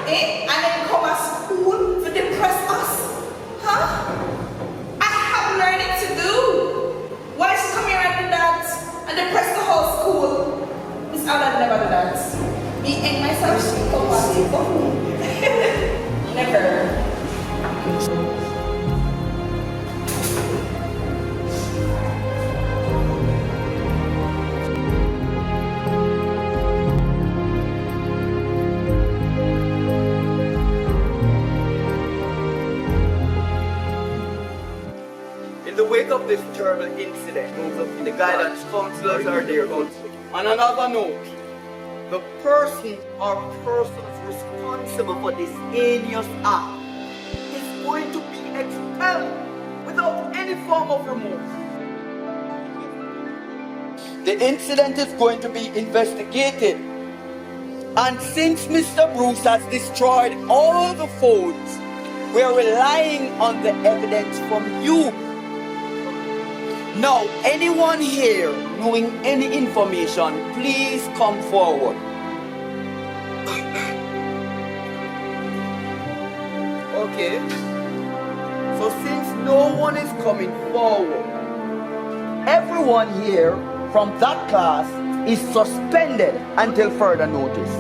and then come to school to depress us. Huh? I have learning to do. Why she come here and do that and depress the whole school? Miss Alan never do that. Me and myself, she come and say, go home. Never. wake up this terrible incident. The guidance counselors are there. On another note, the person or persons responsible for this heinous act is going to be expelled without any form of remorse. The incident is going to be investigated. And since Mr. Bruce has destroyed all the phones, we are relying on the evidence from you. Now, anyone here knowing any information, please come forward. Okay. So since no one is coming forward, everyone here from that class is suspended until further notice.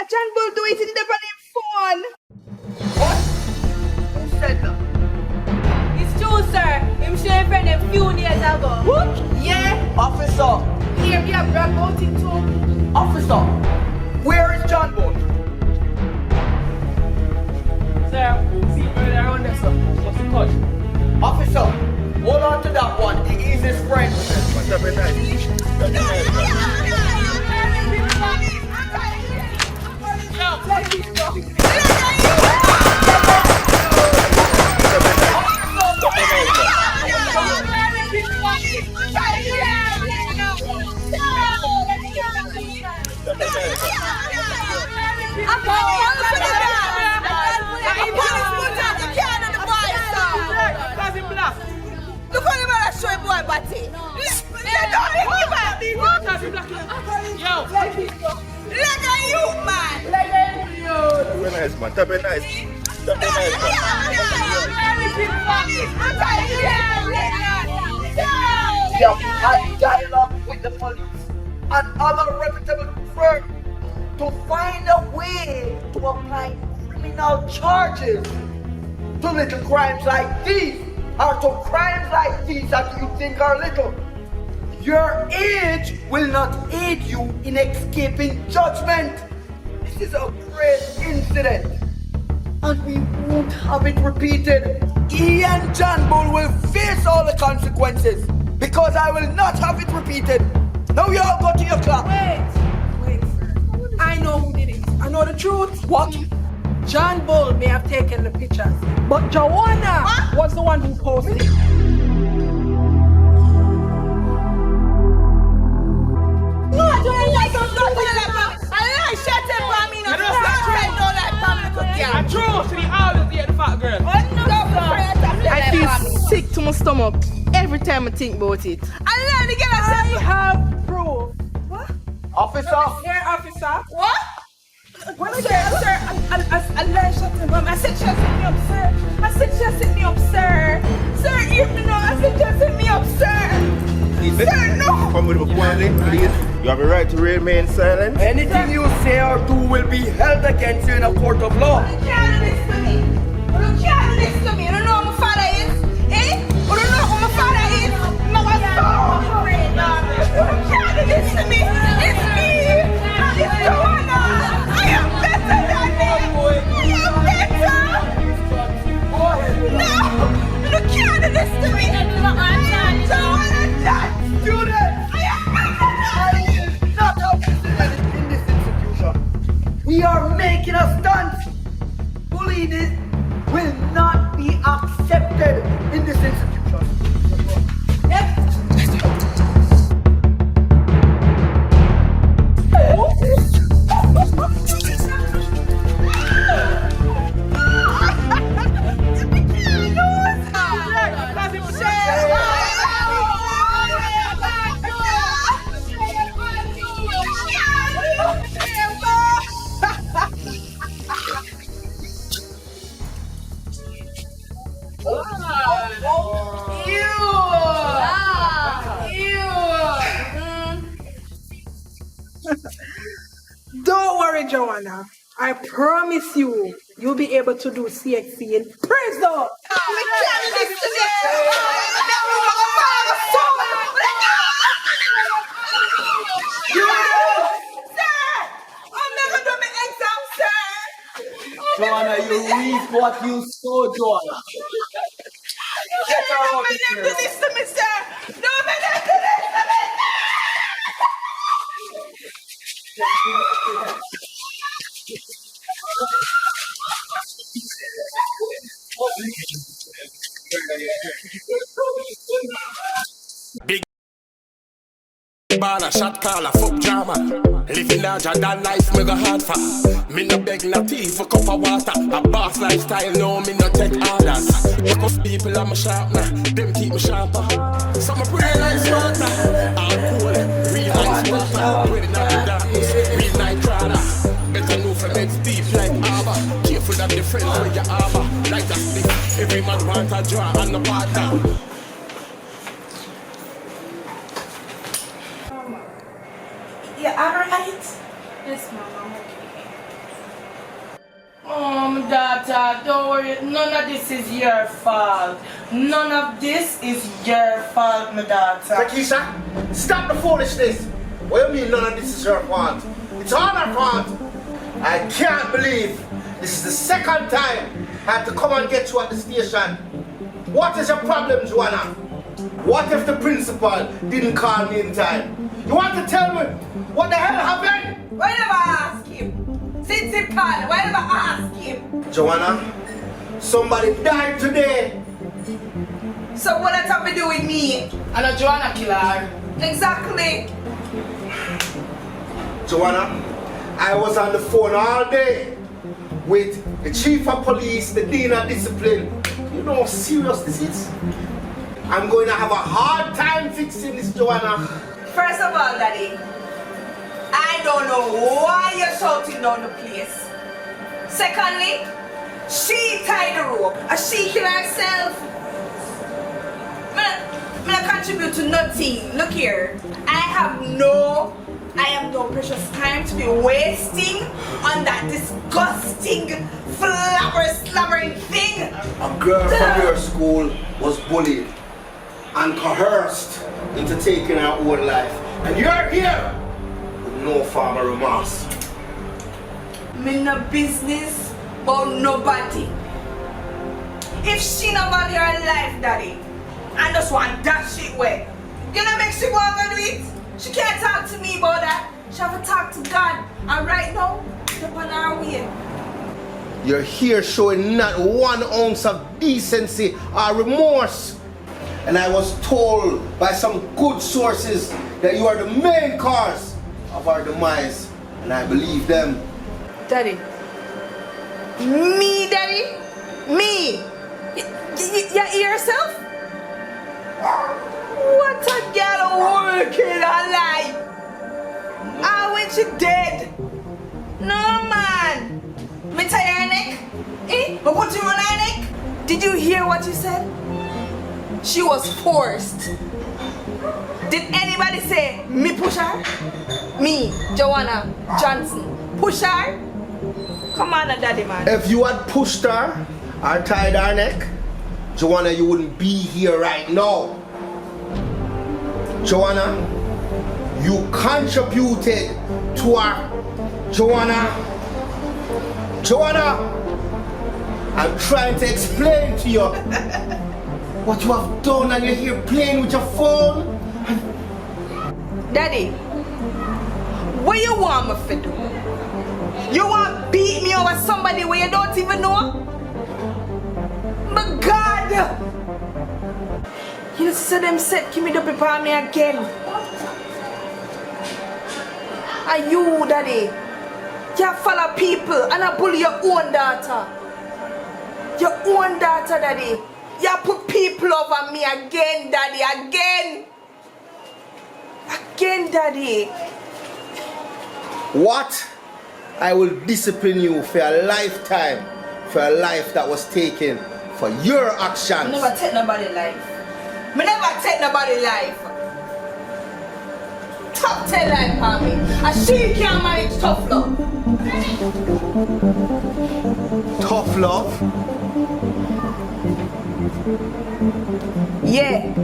Johnbull do it in the phone. What? Who said that? It's true, sir. Him share friend a few years ago. What? Yeah. Officer! Here we have brag about it too. Officer! Where is Johnbull? Sir, see earlier on there, sir. What's the code? Officer, hold on to that one. He is his friend. Look how the man show him boy body. Yo! Like a you, man. Be nice, man. Be nice. Be nice, We have had dialogue with the police and other reputable firms to find a way to apply criminal charges to little crimes like these, or to crimes like these that you think are little. Your age will not aid you in escaping judgment. This is a great incident, and we won't have it repeated. He and Johnbull will face all the consequences, because I will not have it repeated. Now you all go to your class. Wait, sir. I know who did it. I know the truth. What? Johnbull may have taken the pictures, but Joanna was the one who posted. No, I don't like some stuff like that. I shut him for me. No, I drove to the house to get the fat girl. I feel sick to my stomach every time I think about it. I have proof. What? Officer? Here, officer. What? When I said, sir, I shut him up. I said, she set me up, sir. I said, she set me up, sir. Sir, hear me now. I said, she set me up, sir. Sir, no. Come with a warning, please. You have a right to remain silent. Anything you say or do will be held against you in a court of law. You can't do this to me. You can't do this to me. You don't know who my father is. Eh? You don't know who my father is. No, I'm so afraid. You can't do this to me. It's me. It's Joanna. I am better than him. I am better. No. You can't do this to me. Joanna, John. Students! I will not have this in this institution. We are making a stunt. Bullying will not be accepted in this institution. Don't worry, Joanna. I promise you, you'll be able to do CXC in prison. Sir, I'm never doing my exam, reap what you sow, Joanna. Get her out of here. Do this to me, sir. No, man, don't do this to me. Big baller, shot caller, fuck drama. Living larger than life, me go hard for. Me no beg no tea for cup of water. A boss lifestyle, no, me no take orders. Because people are my sharpener, them keep me sharper. Some are pretty like smarter. I'm cool, real like smarter. Ready not in darkness, real night rider. Better know for next deep like arbor. Careful that the friends where you arbor. Like that stick, every man want a draw and a partner. You alright? Yes, Mom, I'm okay. Oh, daughter, don't worry. None of this is your fault. None of this is your fault, my daughter. Takisha, stop the foolishness. What do you mean none of this is your fault? It's all our fault. I can't believe this is the second time I had to come and get you at the station. What is your problem, Joanna? What if the principal didn't call me in time? You want to tell me what the hell happened? Why never ask him? Since he called, why never ask him? Joanna, somebody died today. So what does that have to do with me? And a Joanna killer. Exactly. Joanna, I was on the phone all day with the chief of police, the dean of discipline. You know how serious this is? I'm going to have a hard time fixing this, Joanna. First of all, Daddy, I don't know why you're shouting down the place. Secondly, she tied the rope and she killed herself. I'm not contribute to nothing. Look here, I am no precious time to be wasting on that disgusting, slabbering thing. A girl from your school was bullied and coerced into taking her own life. And you're here with no form of remorse. Me no business about nobody. If she not value her life, Daddy, and just want that shit way, you know make she go and do it? She can't talk to me about that. She have to talk to God. And right now, she's on her way. You're here showing not 1 ounce of decency or remorse. And I was told by some good sources that you are the main cause of our demise. And I believe them. Daddy. Me, Daddy? Me? You hear yourself? What a girl working her life. Ah, when she dead? No, man. Me tie her neck? Eh? But what you on her neck? Did you hear what you said? She was forced. Did anybody say me push her? Me, Joanna Johnson, push her? Come on, Daddy, man. If you had pushed her or tied her neck, Joanna, you wouldn't be here right now. Joanna, you contributed to her. Joanna, I'm trying to explain to you what you have done, and you're here playing with your phone. Daddy, what you want me to do? You want to beat me over somebody where you don't even know? But God! You said them set Kimmy up upon me again. Are you, Daddy? You follow people and I bully your own daughter. Your own daughter, Daddy. You put people over me again, Daddy, again. Again, Daddy. What? I will discipline you for a lifetime, for a life that was taken for your actions. I never take nobody's life. I never take nobody's life. Top 10 life for me. And she can't manage tough love. Tough love? Yeah,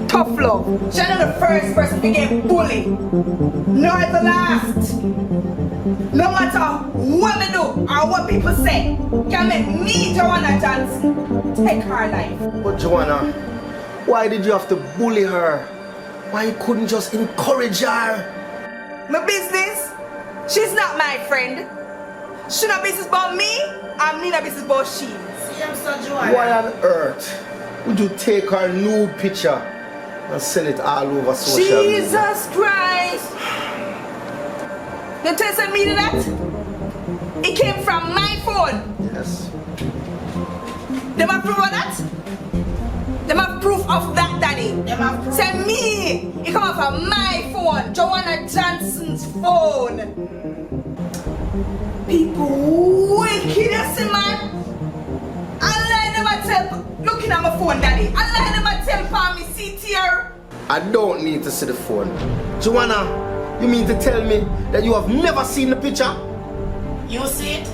tough love. She's not the first person to get bullied, nor the last. No matter what we do or what people say, can make me, Joanna Johnson, take her life. But Joanna, why did you have to bully her? Why you couldn't just encourage her? My business? She's not my friend. She not business about me, and me not business about she. Why on earth would you take her nude picture and send it all over social media? Jesus Christ! You tell me that? It came from my phone. Yes. Them have proof of that? Them have proof of that, Daddy. Say me! It come from my phone, Joanna Johnson's phone. People wicked, you see, man. I never tell, looking at my phone, Daddy. I never tell for me, see here. I don't need to see the phone. Joanna, you mean to tell me that you have never seen the picture? You see it?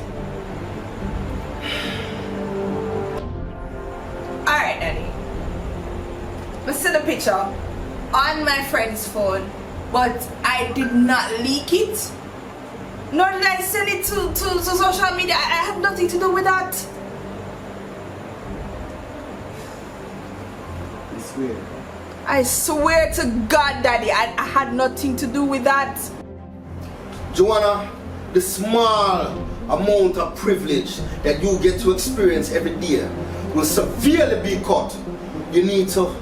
Alright, Daddy. I see the picture on my friend's phone, but I did not leak it. Nor did I send it to social media. I had nothing to do with that. I swear to God, Daddy, I had nothing to do with that. Joanna, the small amount of privilege that you get to experience every day will severely be cut. You need to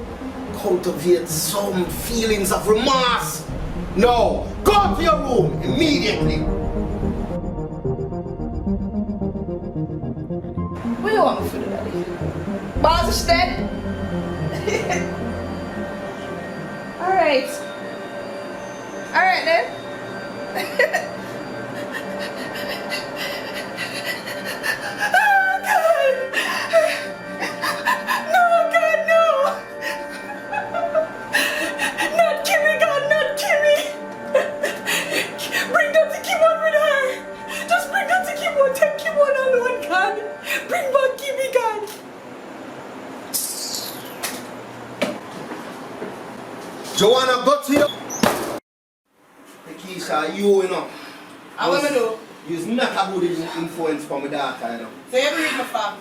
cultivate some feelings of remorse. No, go to your room immediately. What do you want me to do, Daddy? Boss is dead? Alright. Alright then. Oh God! No, God, no! Not Kimmy, God, not Kimmy! Bring them to Kimon with her! Just bring them to Kimon, take Kimon alone, God! Bring back Kimmy, God! Joanna, go to your... Keisha, you know. How am I do? You're not a good influence for my daughter, you know. So you read my fam?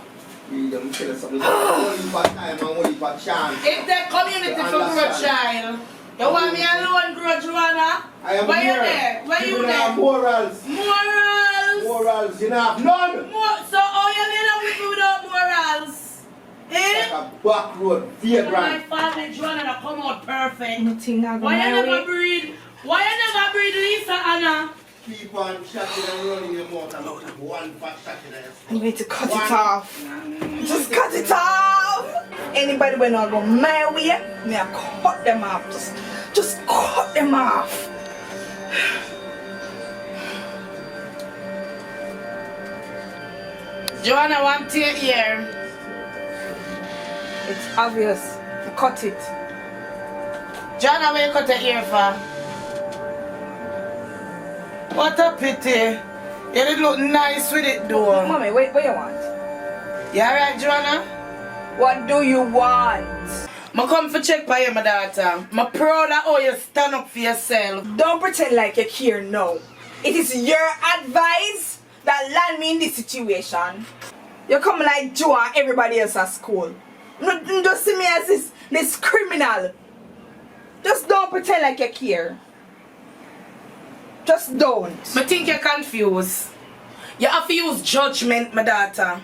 Read them, tell us something. Only for time and only for chance. It's the community for grow child. You want me alone, grow Joanna? I am Why you here. there? Why you People there? have morals. Morals? Morals, you have none. So how you get up with me without morals? Eh? Like a back road, vagrant. My father Joanna that come out perfect. Nothing not Why you gonna never breed? Why you never breed Lisa Anna? Keep on shutting and running your mouth and look at one fat shot in your I'm going to cut it off. Just cut it off. Anybody when I go my way, me I cut them off. Just cut them off. Joanna, want to your ear. It's obvious. Cut it. Joanna, where you cut your ear for? What a pity. You did look nice with it though. Mommy, what you want? You alright, Joanna? What do you want? I come for check by you, my daughter. I'm proud of how you stand up for yourself. Don't pretend like you care now. It is your advice that land me in this situation. You come like Joe and everybody else at school. Don't see me as this criminal. Just don't pretend like you care. Just don't. I think you're confused. You have to use judgment, my daughter.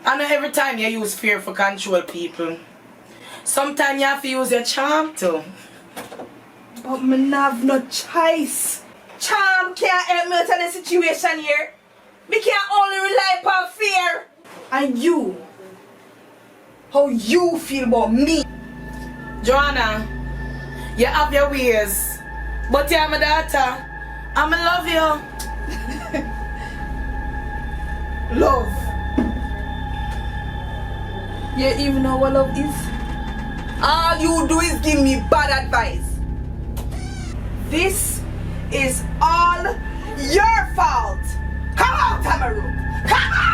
I know every time you use fear for control people. Sometimes you have to use your charm too. But me not have no choice. Charm can't help me out of the situation here. We can't only rely upon fear. And you, how you feel about me? Joanna, you have your ways, but you're my daughter. I'ma love you. Love. You even know what love is? All you do is give me bad advice. This is all your fault. Come out of my room. Come out!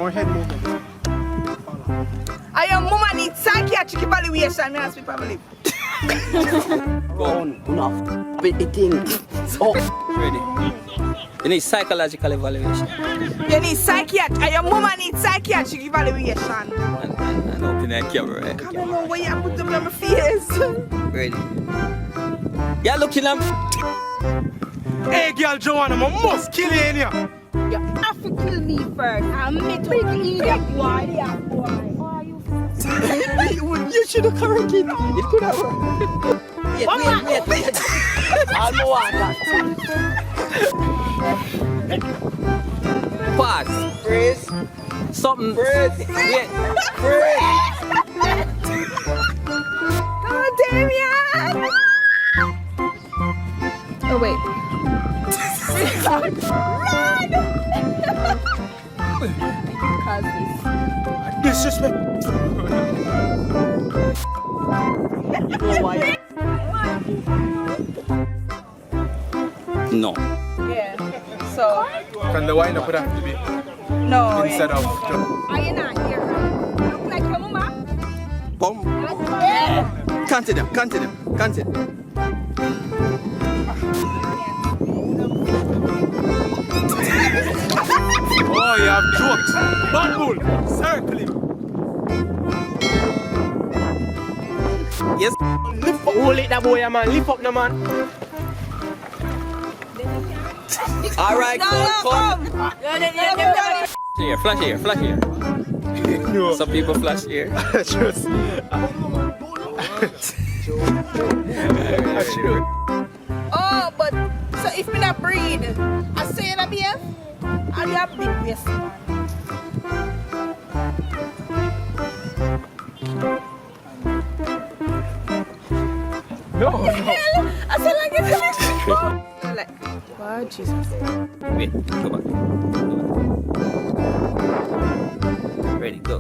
more head movement. I am mama need psychiatric evaluation, me ask me probably. Go on, enough. But it thing. Oh. Ready. You need psychological evaluation. You need psychiatric. And your mama needs psychiatric evaluation. And open that camera, right? I don't know why you put them on my face. Ready. Yeah, looking at. Hey, girl Joanna, I must kill you in here. You have to kill me first. I'm me to kill that boy. You should have corrected. It could have worked. Wait. I know what that. Pause. Freeze. Something. Freeze. Wait. Freeze. God damn ya! Oh wait. Run! Cause this. Disrespect. You know why? No. Yeah. So. Can the wind up would have to be No. instead of. Are you not here? Look like your mama. Boom. Continue. Oh, you have jokes. Bamboo. Circle him. Yes. Lift up. Hold it, that boy, man. Lift up, no man. All right, come. Flash here. No. Some people flash here. Just. Oh, but so if me not breed, I say that be I be a big waist man. No. I said like it's like, wow, Jesus. Wait, go back. Ready, go.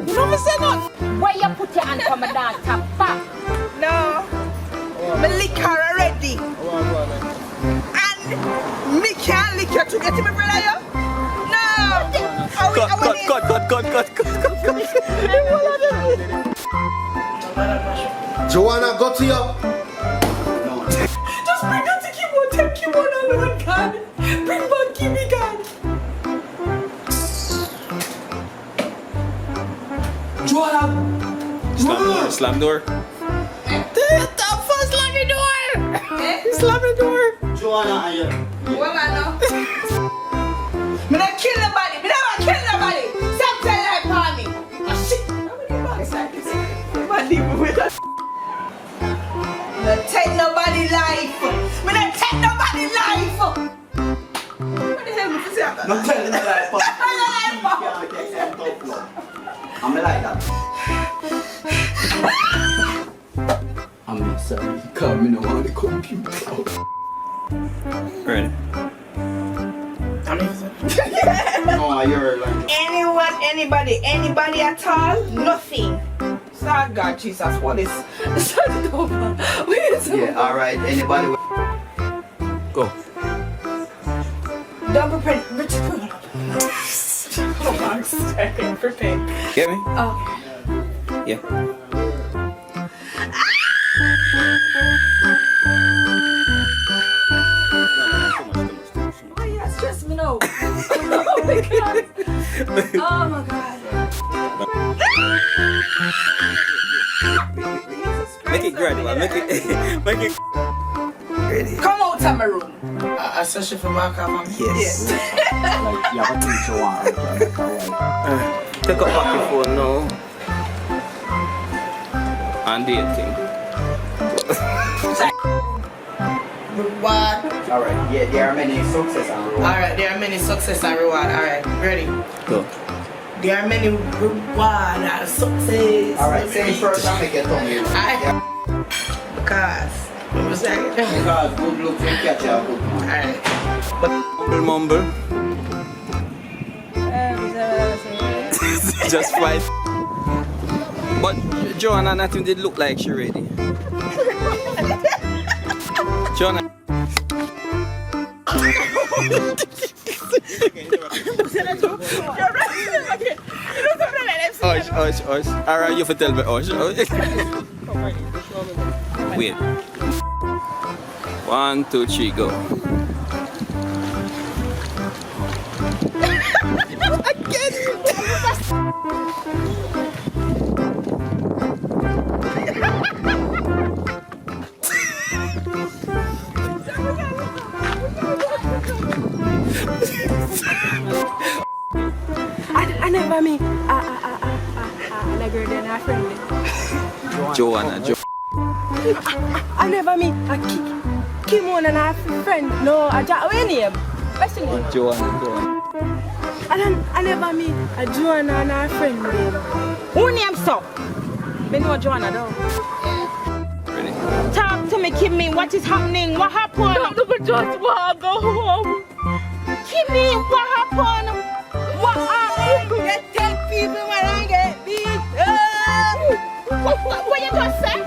You know me say not? Where you put your hand from my dad top back? No. Me lick her already. And me can't lick her to get him brother yo? No. Cut. Joanna, go to you. Just bring her to Kimmy, take Kimmy alone, God. Bring back Kimmy, God. Joanna. Slam door. Stop for slamming door. Slamming door. Joanna, are you? Well, I know. Me not kill nobody. Me never kill nobody. Stop telling that for me. Oh shit. Nobody box like this. Nobody with us. Not take nobody life. Me not take nobody life. What the hell me say that? Not telling the life, but I'm like that. I'm sorry, come in on the computer. Ready. No, you're like. Anyone, anybody at all? Nothing. Sorry, God, Jesus, what is? Start it over. Yeah, alright, anybody. Go. Don't prepare. Prepare. Get me? Oh. Yeah. Why you stress me now? Oh my God. Oh my God. Make it gradual. Make it. Ready. Come out of my room. Especially for my car. Yes. Like, you have a teacher one. Take up back your phone now. And the thing. Reward. Alright, yeah, there are many success and reward. Alright, there are many success and reward. Alright, ready? Go. There are many reward and success. Alright, same first and make it on you. Because. What was that? Because good looks will catch you a good man. Alright. Mumble. Just fight. But Joanna nothing did look like she ready. Joanna. Hush. Alright, you for tell me hush. Wait. 1, 2, 3, go. I never mean a girl than a friend. Joanna. I never mean a Kim one and a friend. No, a what name? What's your name? Joanna. I never mean a Joanna and a friend. Who name so? Me know Joanna though. Ready? Talk to me, Kimmy. What is happening? What happened? We just want to go home. Kimmy, what happened? What happened? They take people when I get beat up. What you just say?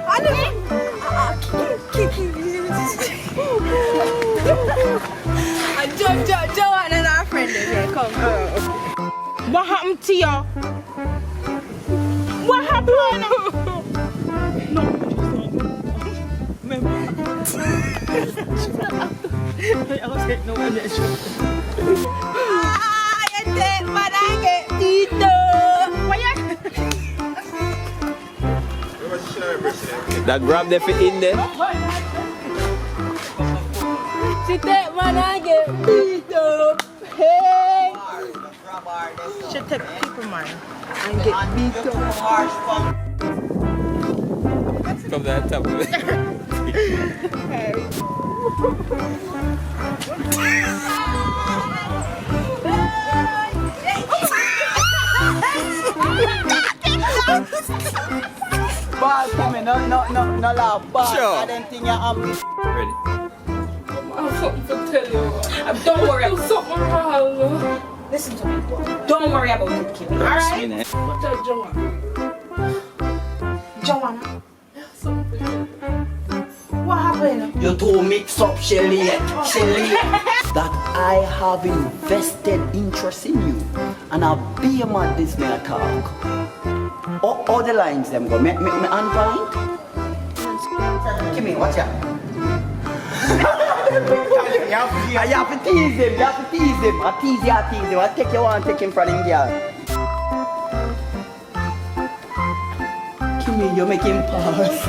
Joanna and our friend is here. Come. What happened to you? What happened? No, you take but I get beat up. That grab the fit in there. She take man I get beat up. Hey. She take people man and get beat up. From that top of it. Ball coming, no laugh. Ball, Sure. I don't think you're Ready? I have something to tell you. Don't worry about something wrong. Listen to me. Don't worry about it, Kimmy. Alright? What tell Joanna? Joanna. Something to tell you. What happened? You two mix up, Shelly. That I have invested interest in you. And I'll be a man this may talk. All the lines them go. Me unbind. Give me, watch out. You have to tease him. I tease him. I take you one, take him from him, girl. Give me, you make him pass.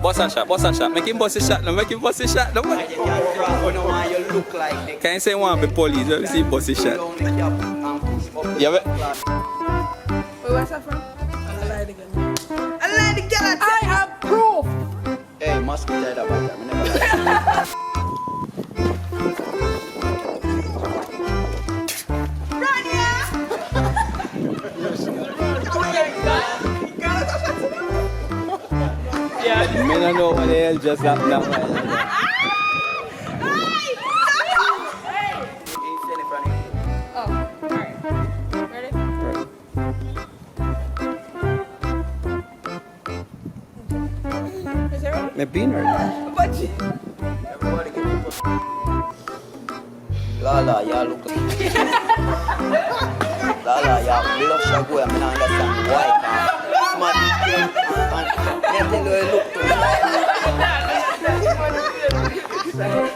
Boss a shot. Make him boss a shot. No. You look like Can you say one be police? Let me see boss a shot. Yeah, Wait, what's that from? I lied again. I have proof. Hey, must be dead about that. Run here! Yeah, the men don't know what the hell just happened now. I've been ready. Lala, y'all look like Lala, y'all blush your boy. I mean, I understand why. Smart. And tell you look to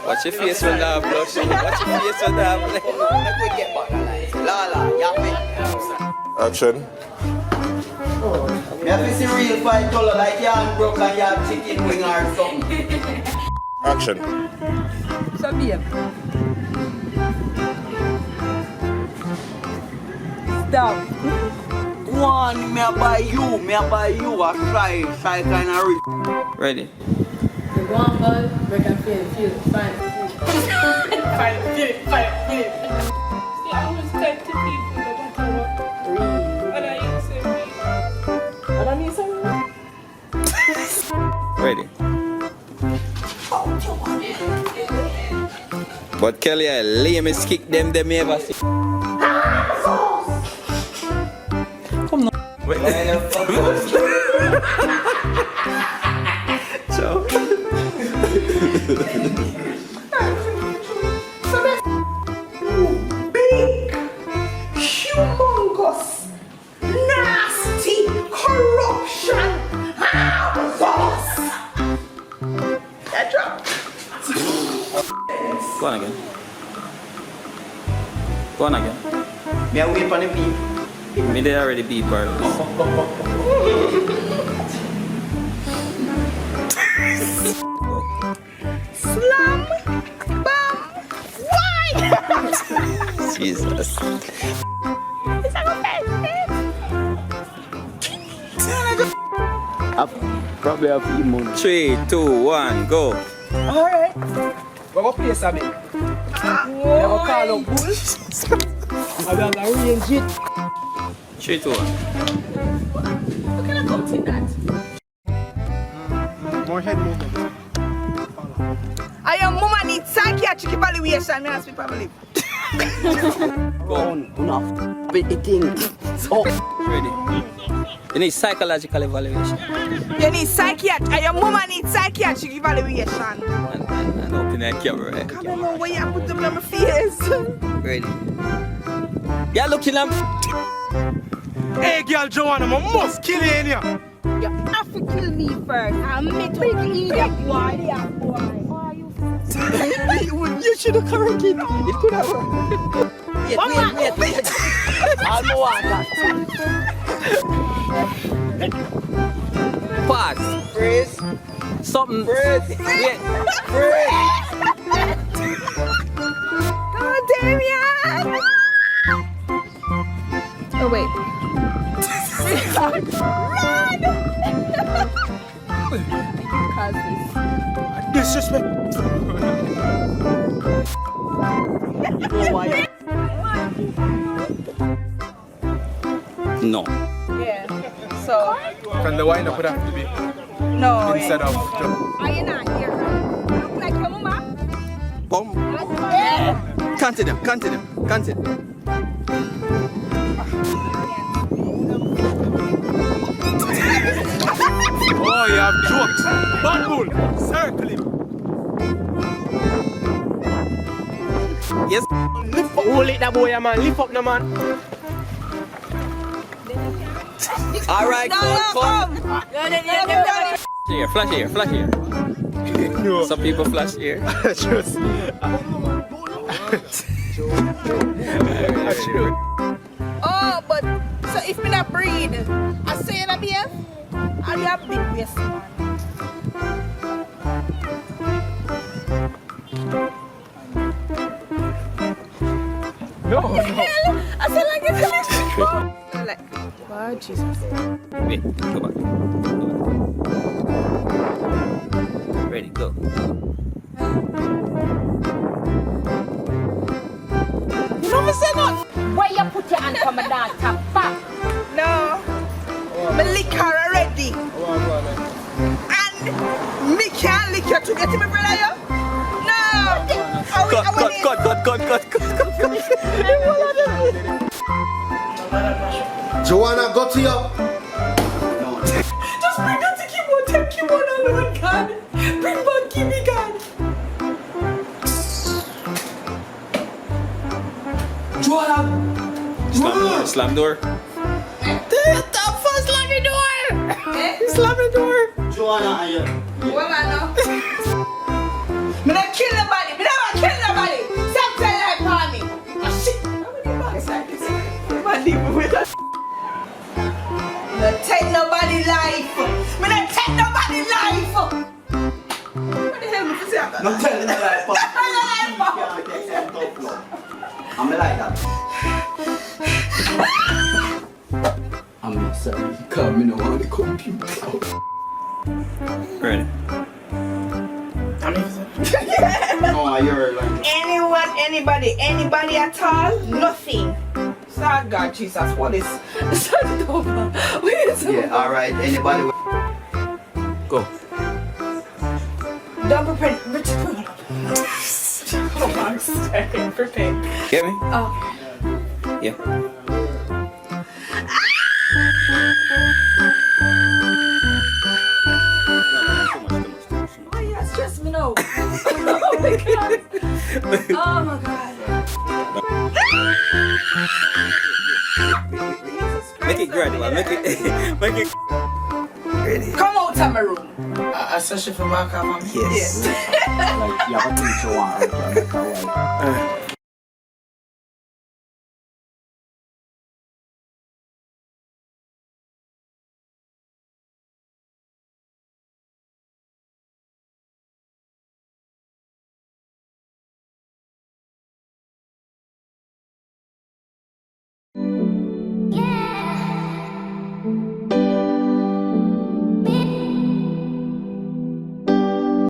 Watch your face when that blush. Watch your face when that blush. Lala, y'all Action. You have to see real fight color like y'all broke and y'all chicken wing or something. Action. So babe. Stop. One, me a buy you a try kind of rich. Ready? The one ball, we can feel fine. Feel it. See, I always tell to people no matter what. And I used to say me. And I need something. Ready? But Kelly, I lamest kick them ever see. Come on. Wait. sauce. Nasty corruption. Sauce. That drop. Go on again. Go on again. Me I wait for the beep. Me they already beep her. Slam. Bam. Why? Jesus. It's a Probably have emotion. 3, 2, 1, go. Alright. We're gonna play something. We're gonna call out bulls. And we're gonna arrange it. 3, 2, 1. How can I come to that? More head movement. I am mama need psychiatric evaluation. Me ask me probably. Go. Enough. But the thing. So. Ready. You need psychological evaluation. You need psychiatric. Your mama need psychiatric evaluation. And open that camera. Right? Come on, where you put them on my face? Ready. Yeah, look in them. Hey, girl Joanna, I must kill you in here. You have to kill me first. I'm me to kill that boy. You should have corrected. It could have worked. Wait. I'll know what that. Pause. Freeze. Something. Freeze. Wait. Freeze. God damn ya! Oh wait. Run! Cause this. Disrespect. You know why? No. Yeah. So. Can the wine up would have to be No. instead of Are you not here? Look like your mama. Boom. Yeah. Continue. Oh, you have jokes. Bad bull. Circle him. Yes. Lift up. Hold it, that boy, man. Lift up, the man. All right, come. Flash here. No. Some people flash here. Just. Oh, but so if me not breed, I say in a beer, I have big waist man. No. I said like it's like, oh Jesus. Wait, go back. Ready, go. You know me say not. Where you put your hand from a dog top back? No. Me lick her already. And me can't lick you to get me brother you? No. Cut. Joanna, go to you. Just bring that to Kimbo. Take Kimbo alone, God. Bring back Kimmy, God. Joanna. Slam door. Slam the door. Slam the door. Joanna, are you? What I know? Me not kill nobody. Me never kill nobody. Stop telling that for me. Oh shit. How many bugs like this? Man, leave me with that. Me not take nobody life. Me not take nobody life. What the hell me to say about that? Not telling the life. I'm like that. I'm sorry. Come, me no want the computer out. Ready. No, you're like. Anyone, anybody at all? Nothing. Sad God, Jesus, what is? Start it over. Yeah, alright. Anybody? Go. Don't prepare. Oh my God, prepare. Get me? Oh. Yeah. Why you stress me now? Oh my God. Oh my God. Make it gradual. Make it. Make it. Ready. Come out of my room. Especially for back up. Yes. Like, you have a thing to want.